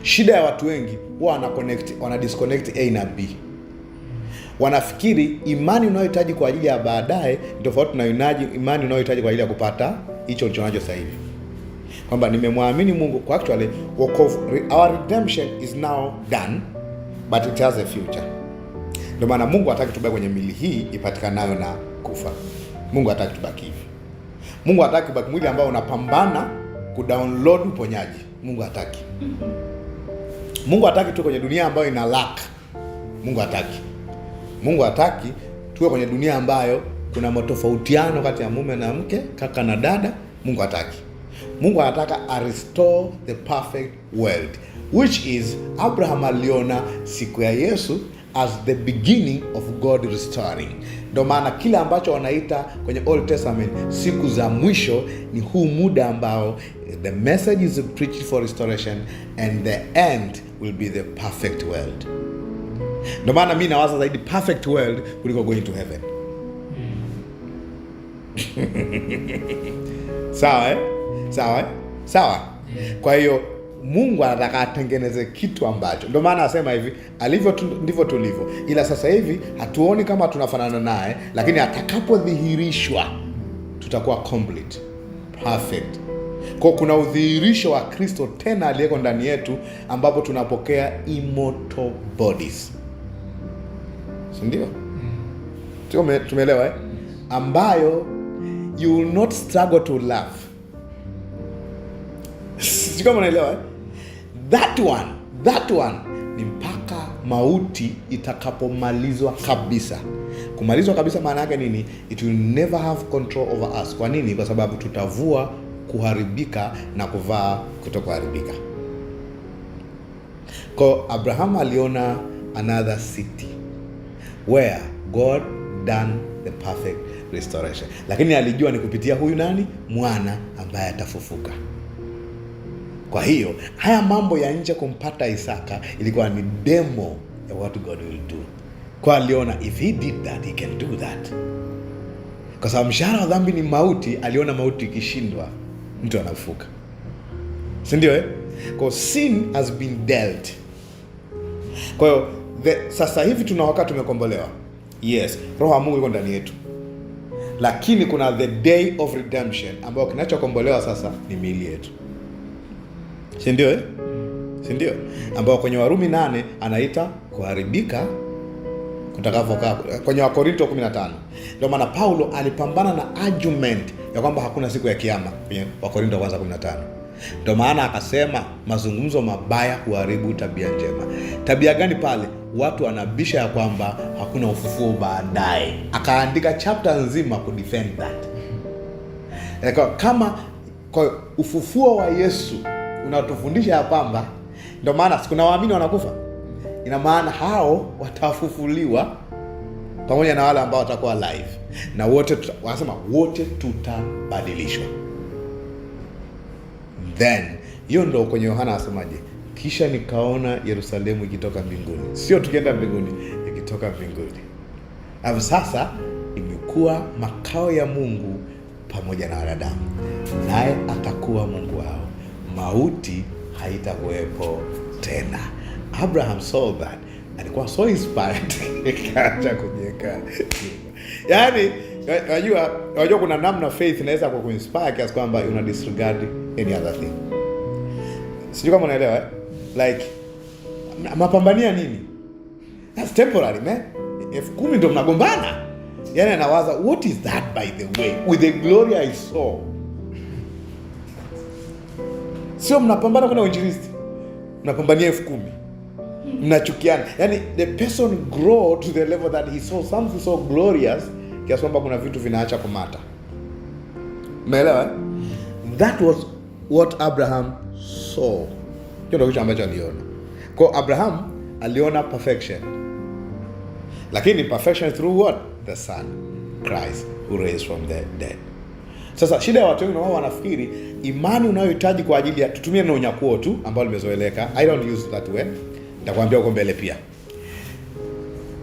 [SPEAKER 1] Shida ya watu wengi huwa wana disconnect A na B. Wanafikiri imani unayohitaji kwa ajili ya baadaye tofauti na imani unayohitaji kwa ajili ya kupata hicho ulichonacho sasa hivi. Kwamba nimemwamini Mungu, kwa actually our redemption is now done, but it has a future. Ndio maana Mungu hataki tubaki kwenye mili hii ipatikanayo na kufa. Mungu hataki tubaki hivi. Mungu hataki tubaki mwili ambao unapambana kudownload uponyaji. Mungu hataki. Mungu hataki tu kwenye dunia ambayo ina lack. Mungu hataki. Mungu hataki tuwe kwenye dunia ambayo kuna matofautiano kati ya mume na mke, kaka na dada. Mungu hataki. Mungu anataka restore the perfect world, which is Abraham aliona siku ya Yesu as the beginning of God restoring. Ndio maana kile ambacho wanaita kwenye Old Testament siku za mwisho ni huu muda ambao the message is preached for restoration and the end will be the perfect world. Ndio maana mimi nawaza zaidi perfect world kuliko going to heaven. Sawa. Kwa hiyo Mungu anataka atengeneze kitu ambacho, ndio maana anasema hivi, alivyo ndivyo tulivyo, ila sasa hivi hatuoni kama tunafanana naye, lakini atakapodhihirishwa tutakuwa complete, perfect. Kwa kuna udhihirisho wa Kristo tena aliyeko ndani yetu, ambapo tunapokea immortal bodies. Ndio? Tumeelewa ambayo you will not struggle to laugh. Sio kama unaelewa That one ni mpaka mauti itakapomalizwa kabisa. Kumalizwa kabisa maana yake nini? It will never have control over us. Kwa nini? Kwa sababu tutavua kuharibika na kuvaa kutokuharibika. Kwa Abraham aliona another city where God done the perfect restoration. Lakini alijua ni kupitia huyu nani? Mwana ambaye atafufuka. Kwa hiyo haya mambo ya nje kumpata Isaka ilikuwa ni demo ya what God will do. Kwa aliona if he did that, he can do that. Kwa sababu mshahara wa dhambi ni mauti, aliona mauti ikishindwa, mtu anafufuka. Si ndio? Kwa sin has been dealt. Kwa hiyo sasa hivi tuna wakati tumekombolewa. Yes, roho wa Mungu iko ndani yetu. Lakini kuna the day of redemption ambao kinachokombolewa sasa ni miili yetu. Si ndio? Ambao kwenye Warumi 8 anaita kuharibika kutakavyokaa. Kwenye Wakorinto 15. Ndio maana Paulo alipambana na argument ya kwamba hakuna siku ya kiyama kwenye Wakorinto 15. Ndio maana akasema mazungumzo mabaya huharibu tabia njema. Tabia gani pale? Watu wanabisha ya kwamba hakuna ufufuo baadaye. Akaandika chapter nzima ku defend that. Kama kwa ufufuo wa Yesu unatufundisha ya kwamba, ndio maana kuna waamini wanakufa, ina maana hao watafufuliwa pamoja na wale ambao watakuwa live, na wote wanasema wote tutabadilishwa. Then hiyo ndio kwenye Yohana asemaje, kisha nikaona Yerusalemu ikitoka mbinguni. Sio tukienda mbinguni, ikitoka mbinguni. Hapo sasa imekuwa makao ya Mungu pamoja na wanadamu, naye atakuwa Mungu wao. Mauti haitakuwepo tena. Abraham saw that, alikuwa so inspired kaanza kujenga. Yaani unajua kuna namna faith inaweza kukuinspire kiasi kwamba una disregard any other thing. Sijui kama unaelewa like mapambania nini? That's temporary, man. If 10 ndio mnagombana. Yaani anawaza what is that by the way with the glory I saw. Sio mnapambana kuna uinjilisti. Mnapambania 10,000. Mnachukiana. Yaani the person grow to the level that he saw something so glorious kiasi kwamba kuna vitu vinaacha kumata. Umeelewa? That was what Abraham saw. Hiyo ndio kitu ambacho aliona. Kwa Abraham aliona perfection. Lakini perfection through what? The Son, Christ, who raised from the dead. Sasa shida ya watu wengi wao wanafikiri imani unayohitaji kwa ajili ya tutumie na unyakuo tu ambao limezoeleka. I don't use that way. Nitakwambia huko mbele pia.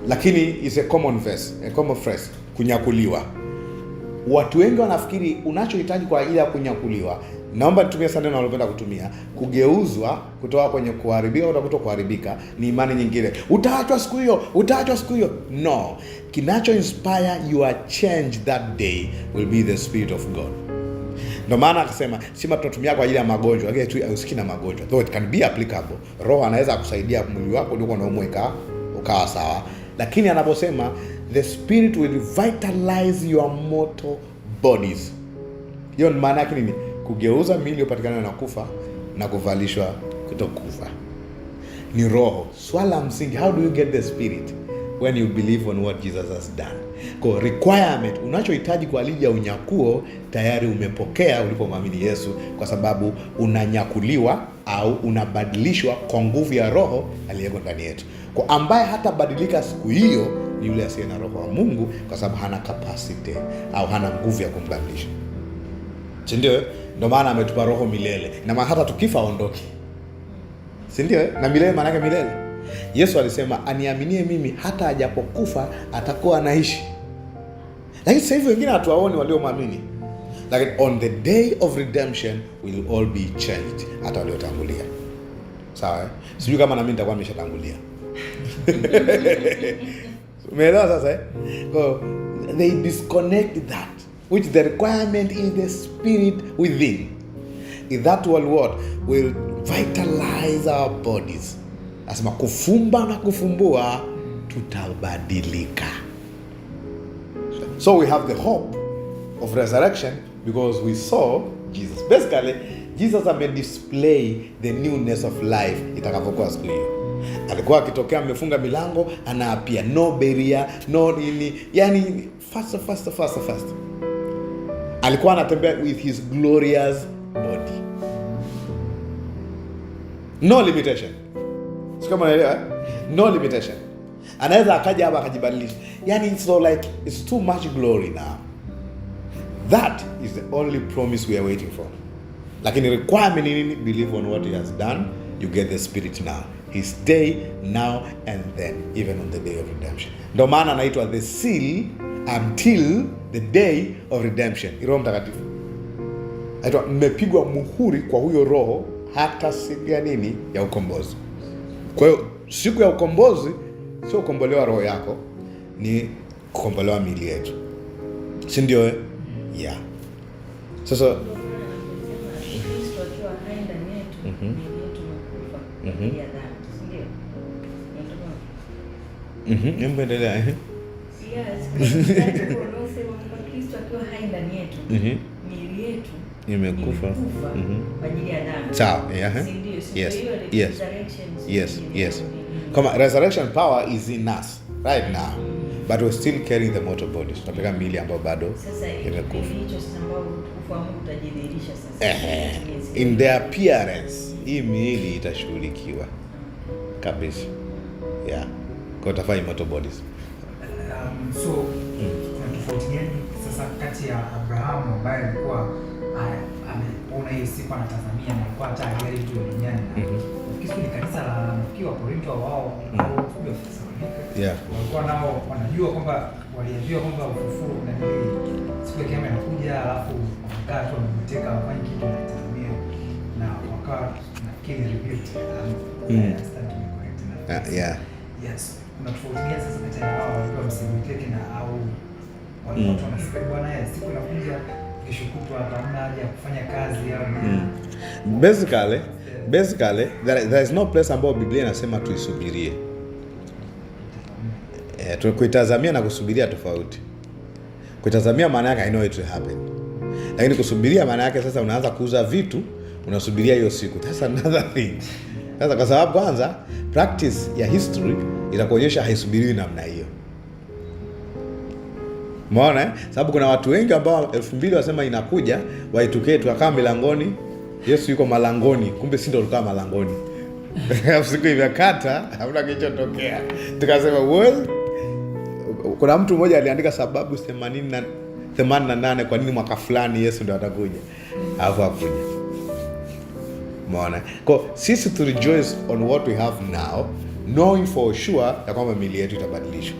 [SPEAKER 1] Lakini is a common phrase, kunyakuliwa. Watu wengi wanafikiri unachohitaji kwa ajili ya kunyakuliwa, naomba nitumie sana neno nalopenda kutumia, kugeuzwa kutoka kwenye kuharibika au kutokuharibika, ni imani nyingine. Utaachwa siku hiyo. No. Kinacho inspire your change that day will be the Spirit of God. Ndio maana akasema sima tunatumia kwa ajili ya magonjwa, lakini tu usiki na magonjwa. Though it can be applicable. Roho anaweza kusaidia mwili wako ndio unaumweka ukawa sawa. Lakini anaposema the Spirit will revitalize your mortal bodies. Hiyo ni maana yake nini? Kugeuza miili upatikana na kufa na kuvalishwa kutokufa. Ni roho. Swala msingi, how do you get the Spirit? When you believe on what Jesus has done. Kwa requirement, unachohitaji kwa ajili ya unyakuo tayari umepokea ulipomwamini Yesu, kwa sababu unanyakuliwa au unabadilishwa kwa nguvu ya Roho aliyeko ndani yetu. Kwa ambaye hatabadilika siku hiyo ni yule asiye na Roho wa Mungu, kwa sababu hana capacity au hana nguvu ya kumbadilisha. Si ndio? Ndio maana ametupa roho milele. Na maana hata tukifa aondoke. Si ndio? Na milele maana yake milele. Yesu alisema aniaminie mimi hata ajapokufa atakuwa anaishi. Lakini sasa hivi wengine hatuwaoni waliomwamini. Lakini on the day of redemption will all be changed, hata waliotangulia. Sawa? Sijui kama na mimi nitakuwa nimeshatangulia. Umeelewa sasa? So they disconnect that, which the requirement is the spirit within. Is that will vitalize our bodies. Asema kufumba na kufumbua tutabadilika. So we have the hope of resurrection because we saw Jesus. Basically, Jesus display the newness of life itakavyokuwa siku hiyo. Alikuwa akitokea amefunga milango, anaapia no barrier, no nini, yani fast. Alikuwa anatembea with his glorious body. No limitation. Sio kama unaelewa? No limitation. Anaweza akaja hapa akajibadilisha. Yani it's too much glory now. That is the only promise we are waiting for. Lakini requirement ni believe on what he has done, you get the spirit now. He stay now and then, even on the day of redemption. Ndio maana anaitwa the seal until the day of redemption. Roho Mtakatifu. Aitwa mmepigwa muhuri kwa huyo Roho hata siku ya nini? Ya ukombozi. Kwa hiyo siku ya ukombozi sio kukombolewa roho yako, ni kukombolewa miili yetu. Si ndio? Yeah. Sasa Endelea.
[SPEAKER 3] Yes, Kristo akiwa hai ndani yetu, miili yetu imekufa kwa ajili ya dhambi.
[SPEAKER 1] Sawa, yes. Kama resurrection power is in us right now, but we're still carrying the mortal bodies. Tunapeka miili ambayo bado imekufa. In their appearance, hii miili itashughulikiwa kabisa. Yeah. Kwa tafai mortal bodies.
[SPEAKER 2] So kuna tofauti gani sasa kati ya Abrahamu ambaye alikuwa ameona hiyo siku anatazamia na alikuwa hata hajali tu duniani. Ukisikia ni kanisa la nafikiri wa Korinto wao au wa Thessalonike.
[SPEAKER 1] Yeah.
[SPEAKER 2] Walikuwa nao wanajua kwamba waliambiwa kwamba ufufuo na siku ya kiyama inakuja, alafu wakakaa tu wameteka wafanye kitu na tazamia na wakawa nafikiri repeat.
[SPEAKER 1] Yeah.
[SPEAKER 2] Yes. Kuna tofauti gani sasa kati ya hao walikuwa msimiteke na au walikuwa wanasema bwana siku inakuja kesho kutwa hamna haja ya kufanya kazi au
[SPEAKER 1] Basically there is no place ambapo Biblia inasema tuisubirie. Tunakuitazamia na kusubiria tofauti. Kuitazamia maana yake I know it will happen. Lakini kusubiria maana yake sasa unaanza kuuza vitu, unasubiria hiyo siku. That's another thing. Sasa kwa sababu kwanza practice ya history itakuonyesha haisubiriwi namna hiyo. Umeona sababu kuna watu wengi ambao 2000 wasema inakuja, waituke tukakaa milangoni, Yesu yuko malangoni, kumbe si ndo tulikuwa malangoni. Siku imekata, hamna kilichotokea. Tukasema well, kuna mtu mmoja aliandika sababu 88 kwa nini mwaka fulani Yesu ndo atakuja. Alafu akuja. Umeona? Kwa sisi to rejoice on what we have now, knowing for sure ya kwamba miili yetu itabadilishwa.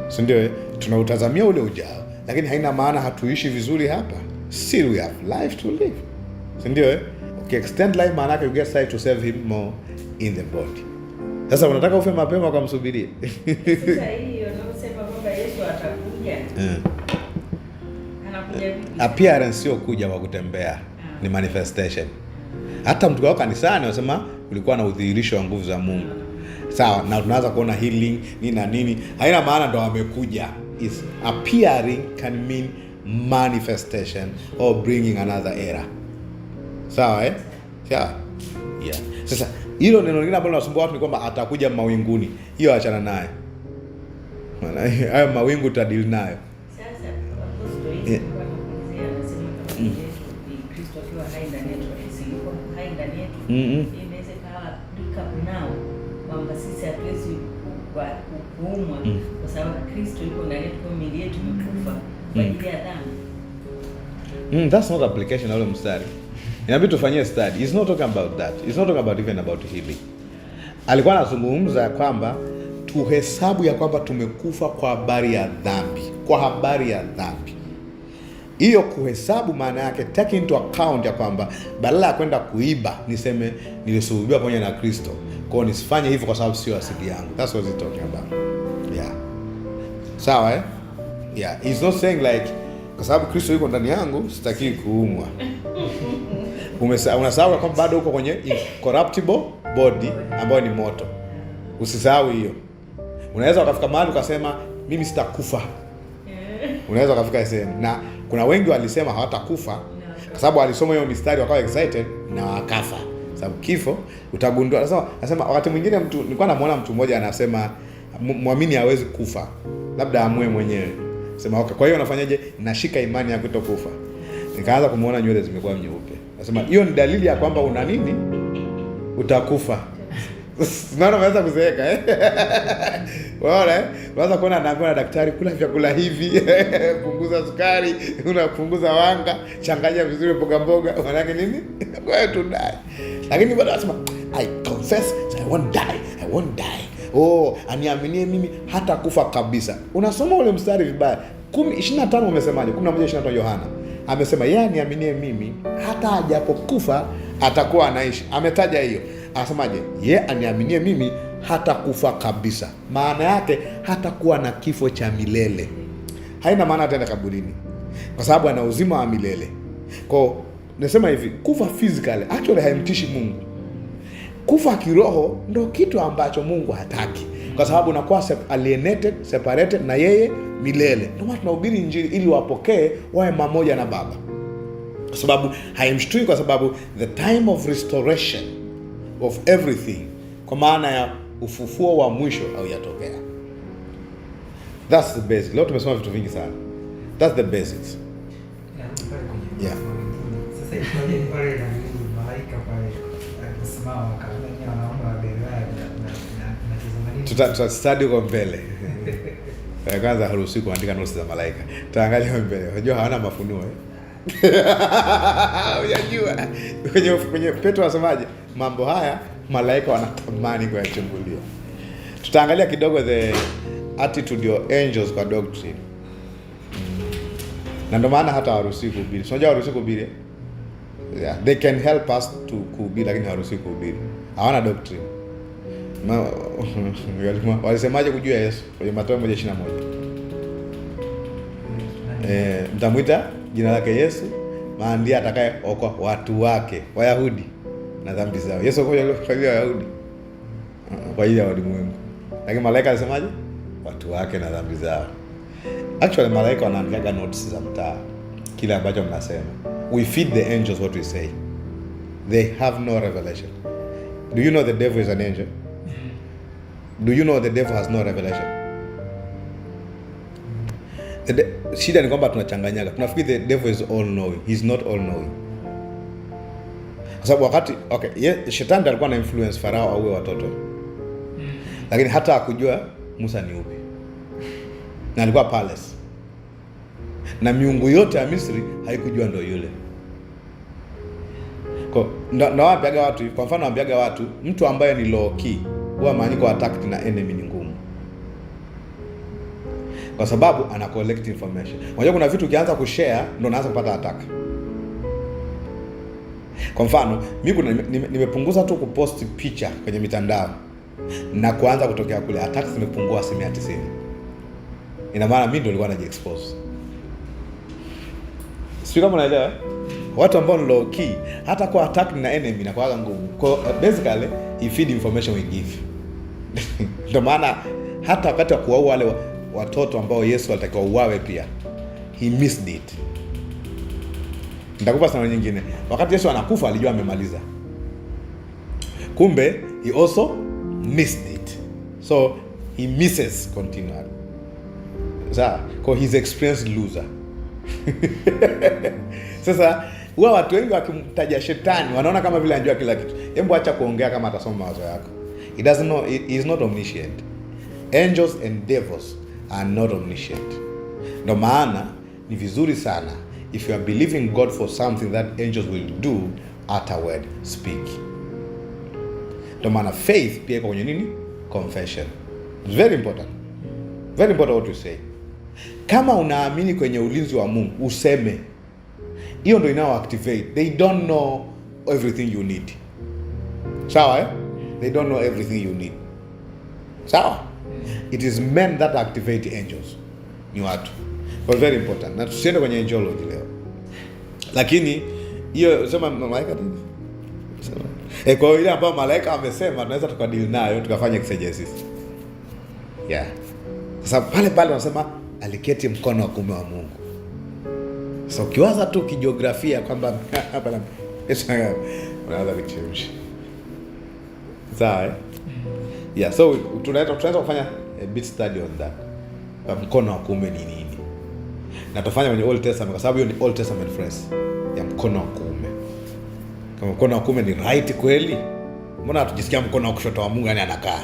[SPEAKER 1] Si ndio? Tunautazamia ule ujao, lakini haina maana hatuishi vizuri hapa. Still we have life to live. Si ndio? Okay, extend life maana yake you get time to serve him more in the body. Sasa unataka ufe mapema kwa msubirie.
[SPEAKER 3] Sasa hiyo unasema kwamba Yesu atakuja. Anakuja vipi?
[SPEAKER 1] Appearance sio kuja kwa kutembea, ni manifestation. Hata mtu kwa kanisani wanasema kulikuwa na udhihirisho wa nguvu za Mungu. Sawa, na tunaanza kuona healing nini na nini. Haina maana ndo amekuja. Is appearing can mean manifestation or bringing another era. Sawa Sawa. Yeah. Sasa hilo neno lingine ambalo linasumbua watu ni kwamba atakuja mawinguni. Hiyo achana naye. Maana hayo mawingu tutadili nayo.
[SPEAKER 3] Sasa apostoli anasema kama Kristo akiwa hai ndani yetu ilikuwa hai ndani yetu. Inaweza kawa recap now kwamba sisi hatuwezi kuumwa kwa sababu Kristo yuko ndani yetu, kwa miili yetu imekufa kwa ajili ya dhambi.
[SPEAKER 1] That's not application of mstari. Inabidi tufanyie study. It's not talking about that. It's not talking about even about healing. Alikuwa anazungumza kwamba tuhesabu ya kwamba tumekufa kwa habari ya dhambi. Kwa habari ya dhambi. Hiyo kuhesabu maana yake take into account ya kwamba badala ya kwenda kuiba niseme nilisulubiwa pamoja na Kristo. Kwa hiyo nisifanye hivyo kwa sababu sio asili yangu. That's what he's talking about. Yeah. Sawa eh? Yeah. He's not saying like kwa sababu Kristo yuko ndani yangu sitaki kuumwa. Unasahau kwamba bado uko kwenye incorruptible body ambayo ni moto. Usisahau hiyo. Unaweza ukafika mahali ukasema mimi sitakufa. Unaweza ukafika sehemu, na kuna wengi walisema hawatakufa kwa sababu walisoma hiyo mistari wakawa excited na wakafa. Sababu kifo utagundua. Nasema wakati mwingine mtu, nilikuwa namuona mtu mmoja anasema muamini hawezi kufa. Labda amue mwenyewe. Sema okay, kwa hiyo unafanyaje? Nashika imani ya kutokufa. Nikaanza kumuona nywele zimekuwa nyeupe. Nasema hiyo ni dalili ya kwamba una nini? Utakufa. Unaona unaweza kuzeeka Waona unaweza kuona anaambiwa na daktari kula vyakula hivi, punguza sukari, unapunguza wanga, changanya vizuri mboga. Maana nini? Wewe tu die. Lakini bado anasema I confess I won't die. Aniaminie mimi hata kufa kabisa. Unasoma ule mstari vibaya. 10:25 umesemaje? 11:25 Yohana. Amesema yeye aniaminie mimi hata ajapokufa atakuwa anaishi. Ametaja hiyo. Anasemaje? Yeye aniaminie mimi hata kufa kabisa. Maana yake hata kuwa na kifo cha milele. Haina maana ataenda kaburini. Kwa sababu ana uzima wa milele. Kwa nasema hivi, kufa physically actually haimtishi Mungu. Kufa kiroho ndo kitu ambacho Mungu hataki. Kwa sababu unakuwa alienated, separated na yeye milele. Ndio maana tunahubiri Injili ili wapokee wawe mamoja na Baba. Kwa sababu haimshtui, kwa sababu the time of restoration of everything, kwa maana ya ufufuo wa mwisho haujatokea. That's the basic. Leo tumesoma vitu vingi sana. That's the basics. Yeah.
[SPEAKER 2] Sasa hivi pale na malaika pale akisimama kama wanaona wabelea na
[SPEAKER 1] tuta study kwa mbele. Kwanza haruhusi kuandika notes za malaika. Tutaangalia mbele. Unajua hawana mafunuo Unajua kwenye Petro anasemaje? Mambo haya malaika wanatamani kuyachungulia. Tutaangalia kidogo the attitude of angels kwa doctrine. Na ndio maana hata haruhusi kuhubiri. Unajua haruhusi kuhubiri? Yeah, they can help us to kuhubiri lakini haruhusi kuhubiri. Hawana doctrine. Walisemaje kujua Yesu? Kwenye Mathayo 1:21. Mtamwita jina lake Yesu, maana ndiye atakaye okoa watu wake, Wayahudi na dhambi zao. Yesu kwa ajili ya Wayahudi, kwa ajili ya ulimwengu. Lakini malaika alisemaje? Watu wake na dhambi zao. Actually malaika wanaandika notes za mtaa kile ambacho mnasema. We feed the angels what we say. They have no revelation. Do you know the devil is an angel? Do you know the devil has no revelation? Shida ni kwamba tunachanganyaga. Tunafikiri the devil is all knowing. He's not all knowing. Kwa sababu wakati shetani alikuwa na influence Farao auwe watoto. Lakini hata hakujua Musa ni upi. Na alikuwa palace. Na miungu yote ya Misri haikujua ndo yule. Ndo waambiaga watu, kwa mfano waambiaga watu, mtu ambaye ni low key huwa maanyiko attack na enemy ni ngumu. Kwa sababu ana collect information. Unajua kuna vitu ukianza kushare ndo unaanza kupata attack. Kwa mfano, mimi nimepunguza tu kupost picha kwenye mitandao na kuanza kutokea kule attacks zimepungua 90%. Ina maana mimi ndo nilikuwa najiexpose. Sio kama unaelewa? Watu ambao ni low key hata kwa attack na enemy na kwa ngumu. Kwa basically he feed information we give. Ndio maana hata wakati wa kuua wale watoto ambao Yesu alitakiwa uawe pia he missed it. Nitakupa sana nyingine. Wakati Yesu anakufa alijua amemaliza. Kumbe he also missed it. So he misses continually. Kwa his experienced loser. Sasa Huwa watu wengi wakimtaja shetani wanaona kama vile anajua kila kitu. Hebu acha kuongea kama atasoma mawazo yako. He doesn't know, he is not omniscient. Angels and devils are not omniscient. Ndio maana ni vizuri sana if you are believing God for something that angels will do, at a word speak. Ndio maana faith pia iko kwenye nini? Confession. It's very important. Very important what you say. Kama unaamini kwenye ulinzi wa Mungu, useme. Hiyo ndio inao activate. They don't know everything you need. Sawa, eh? They don't know everything you need. Sawa? It is men that activate angels. Ni watu. But very important. Na tusiende kwenye angelology leo. Lakini hiyo sema malaika nini? Kwa hiyo ile ambayo malaika amesema tunaweza tukadili nayo tukafanya exegesis. Yeah. Sasa pale wanasema aliketi mkono wa kuume wa Mungu. So ukiwaza tu kijiografia kwamba hapa na unaanza kuchemsha. Sawa? Yeah, so tunaweza kufanya a bit study on that. Kwa mkono wa kuume ni nini? Na tutafanya kwenye Old Testament kwa sababu hiyo ni Old Testament phrase ya mkono wa kuume. Kama mkono wa kuume ni right kweli? Mbona hatujisikia mkono wa kushoto wa Mungu yani anakaa?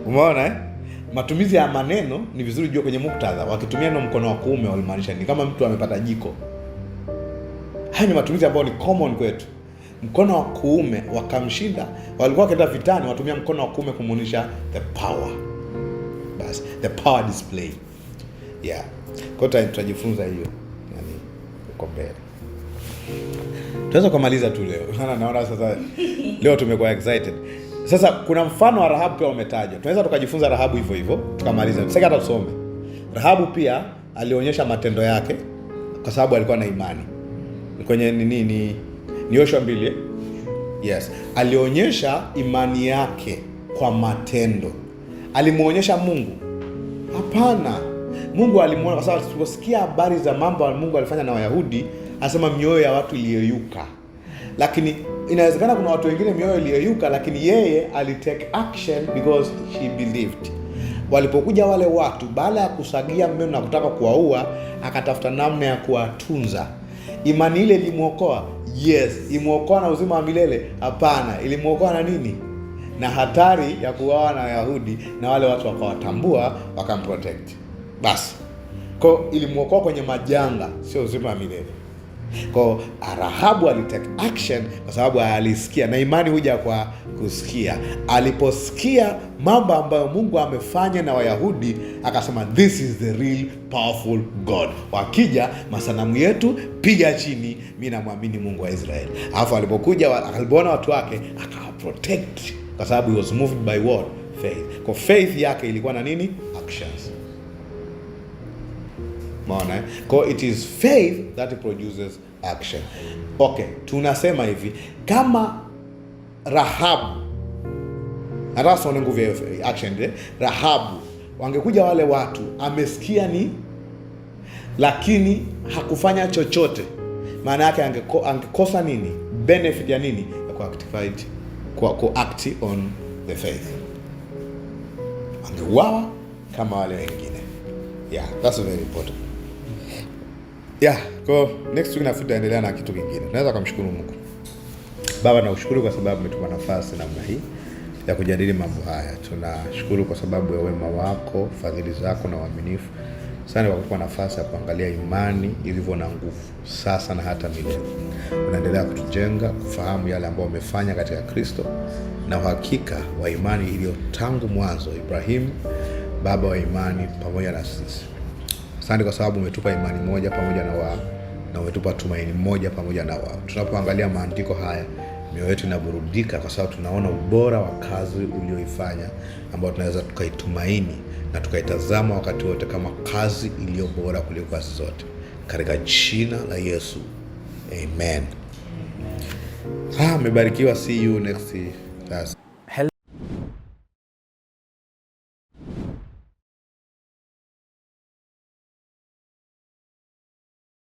[SPEAKER 1] Umeona eh? Matumizi ya maneno ni vizuri jua kwenye muktadha. Wakitumia neno mkono wa kuume walimaanisha ni kama mtu amepata jiko. Haya ni matumizi ambayo ni common kwetu. Mkono wa kuume wakamshinda, walikuwa kaenda vitani watumia mkono wa kuume kumaanisha the power. Bas, the power display. Yeah. Kwa hiyo tutajifunza hiyo. Yani uko mbele. Tunaweza kumaliza tu leo. Naona sasa leo tumekuwa excited. Sasa kuna mfano wa Rahabu pia umetajwa. Tunaweza tukajifunza Rahabu hivyo hivyo, tukamaliza. Sasa hata tusome. Rahabu pia alionyesha matendo yake kwa sababu alikuwa na imani. Kwenye ni Yoshua 2. Yes. Alionyesha imani yake kwa matendo. Alimuonyesha Mungu? Hapana. Mungu alimuona kwa sababu tusikia habari za mambo Mungu alifanya na Wayahudi, asema mioyo ya watu iliyeyuka. Lakini inawezekana kuna watu wengine mioyo iliyeyuka, lakini yeye alitake action because he believed. Walipokuja wale watu, baada ya kusagia mmeo na kutaka kuwaua, akatafuta namna ya kuwatunza. Imani ile ilimuokoa? Yes. Imuokoa na uzima wa milele? Hapana. Ilimuokoa na nini? Na hatari ya kuuawa na Wayahudi, na wale watu wakawatambua, wakamprotect. Basi. Kwa ilimuokoa kwenye majanga, sio uzima wa milele. Kwa Rahabu alitake action kwa sababu alisikia, na imani huja kwa kusikia. Aliposikia mambo ambayo Mungu amefanya na Wayahudi, akasema this is the real powerful God. Wakija masanamu yetu piga chini, mimi namwamini Mungu wa Israeli. Alafu alipokuja alipoona watu wake akaprotect kwa sababu he was moved by what? Faith. Kwa faith yake ilikuwa na nini? Actions. Maana kwa it is faith that produces action. Okay, tunasema hivi, kama Rahabu anasema nguvu ya action ile, Rahabu wangekuja wale watu, amesikia ni lakini hakufanya chochote, maana yake angekosa nini? Benefit ya nini? Ya kuactivate, act on the faith. Angeuawa kama wale wengine. Yeah, that's very important. Yeah, kwa next week nafuta endelea na kitu kingine. Naweza kumshukuru Mungu. Baba, naushukuru kwa sababu umetupa nafasi namna hii ya kujadili mambo haya. Tunashukuru kwa sababu ya wema wako, fadhili zako na uaminifu. Sana kwa kutupa nafasi ya kuangalia imani ilivyo na nguvu sasa na hata milele. Unaendelea kutujenga kufahamu yale ambayo umefanya katika Kristo na uhakika wa imani iliyo tangu mwanzo, Ibrahim baba wa imani pamoja na sisi. Asante kwa sababu umetupa imani moja pamoja na wao, na umetupa tumaini moja pamoja na wao. Tunapoangalia maandiko haya, mioyo yetu inaburudika kwa sababu tunaona ubora wa kazi ulioifanya ambayo tunaweza tukaitumaini na tukaitazama wakati wote kama kazi iliyo bora kuliko kazi zote. Katika jina la Yesu. Amen. Mmebarikiwa. See you next class.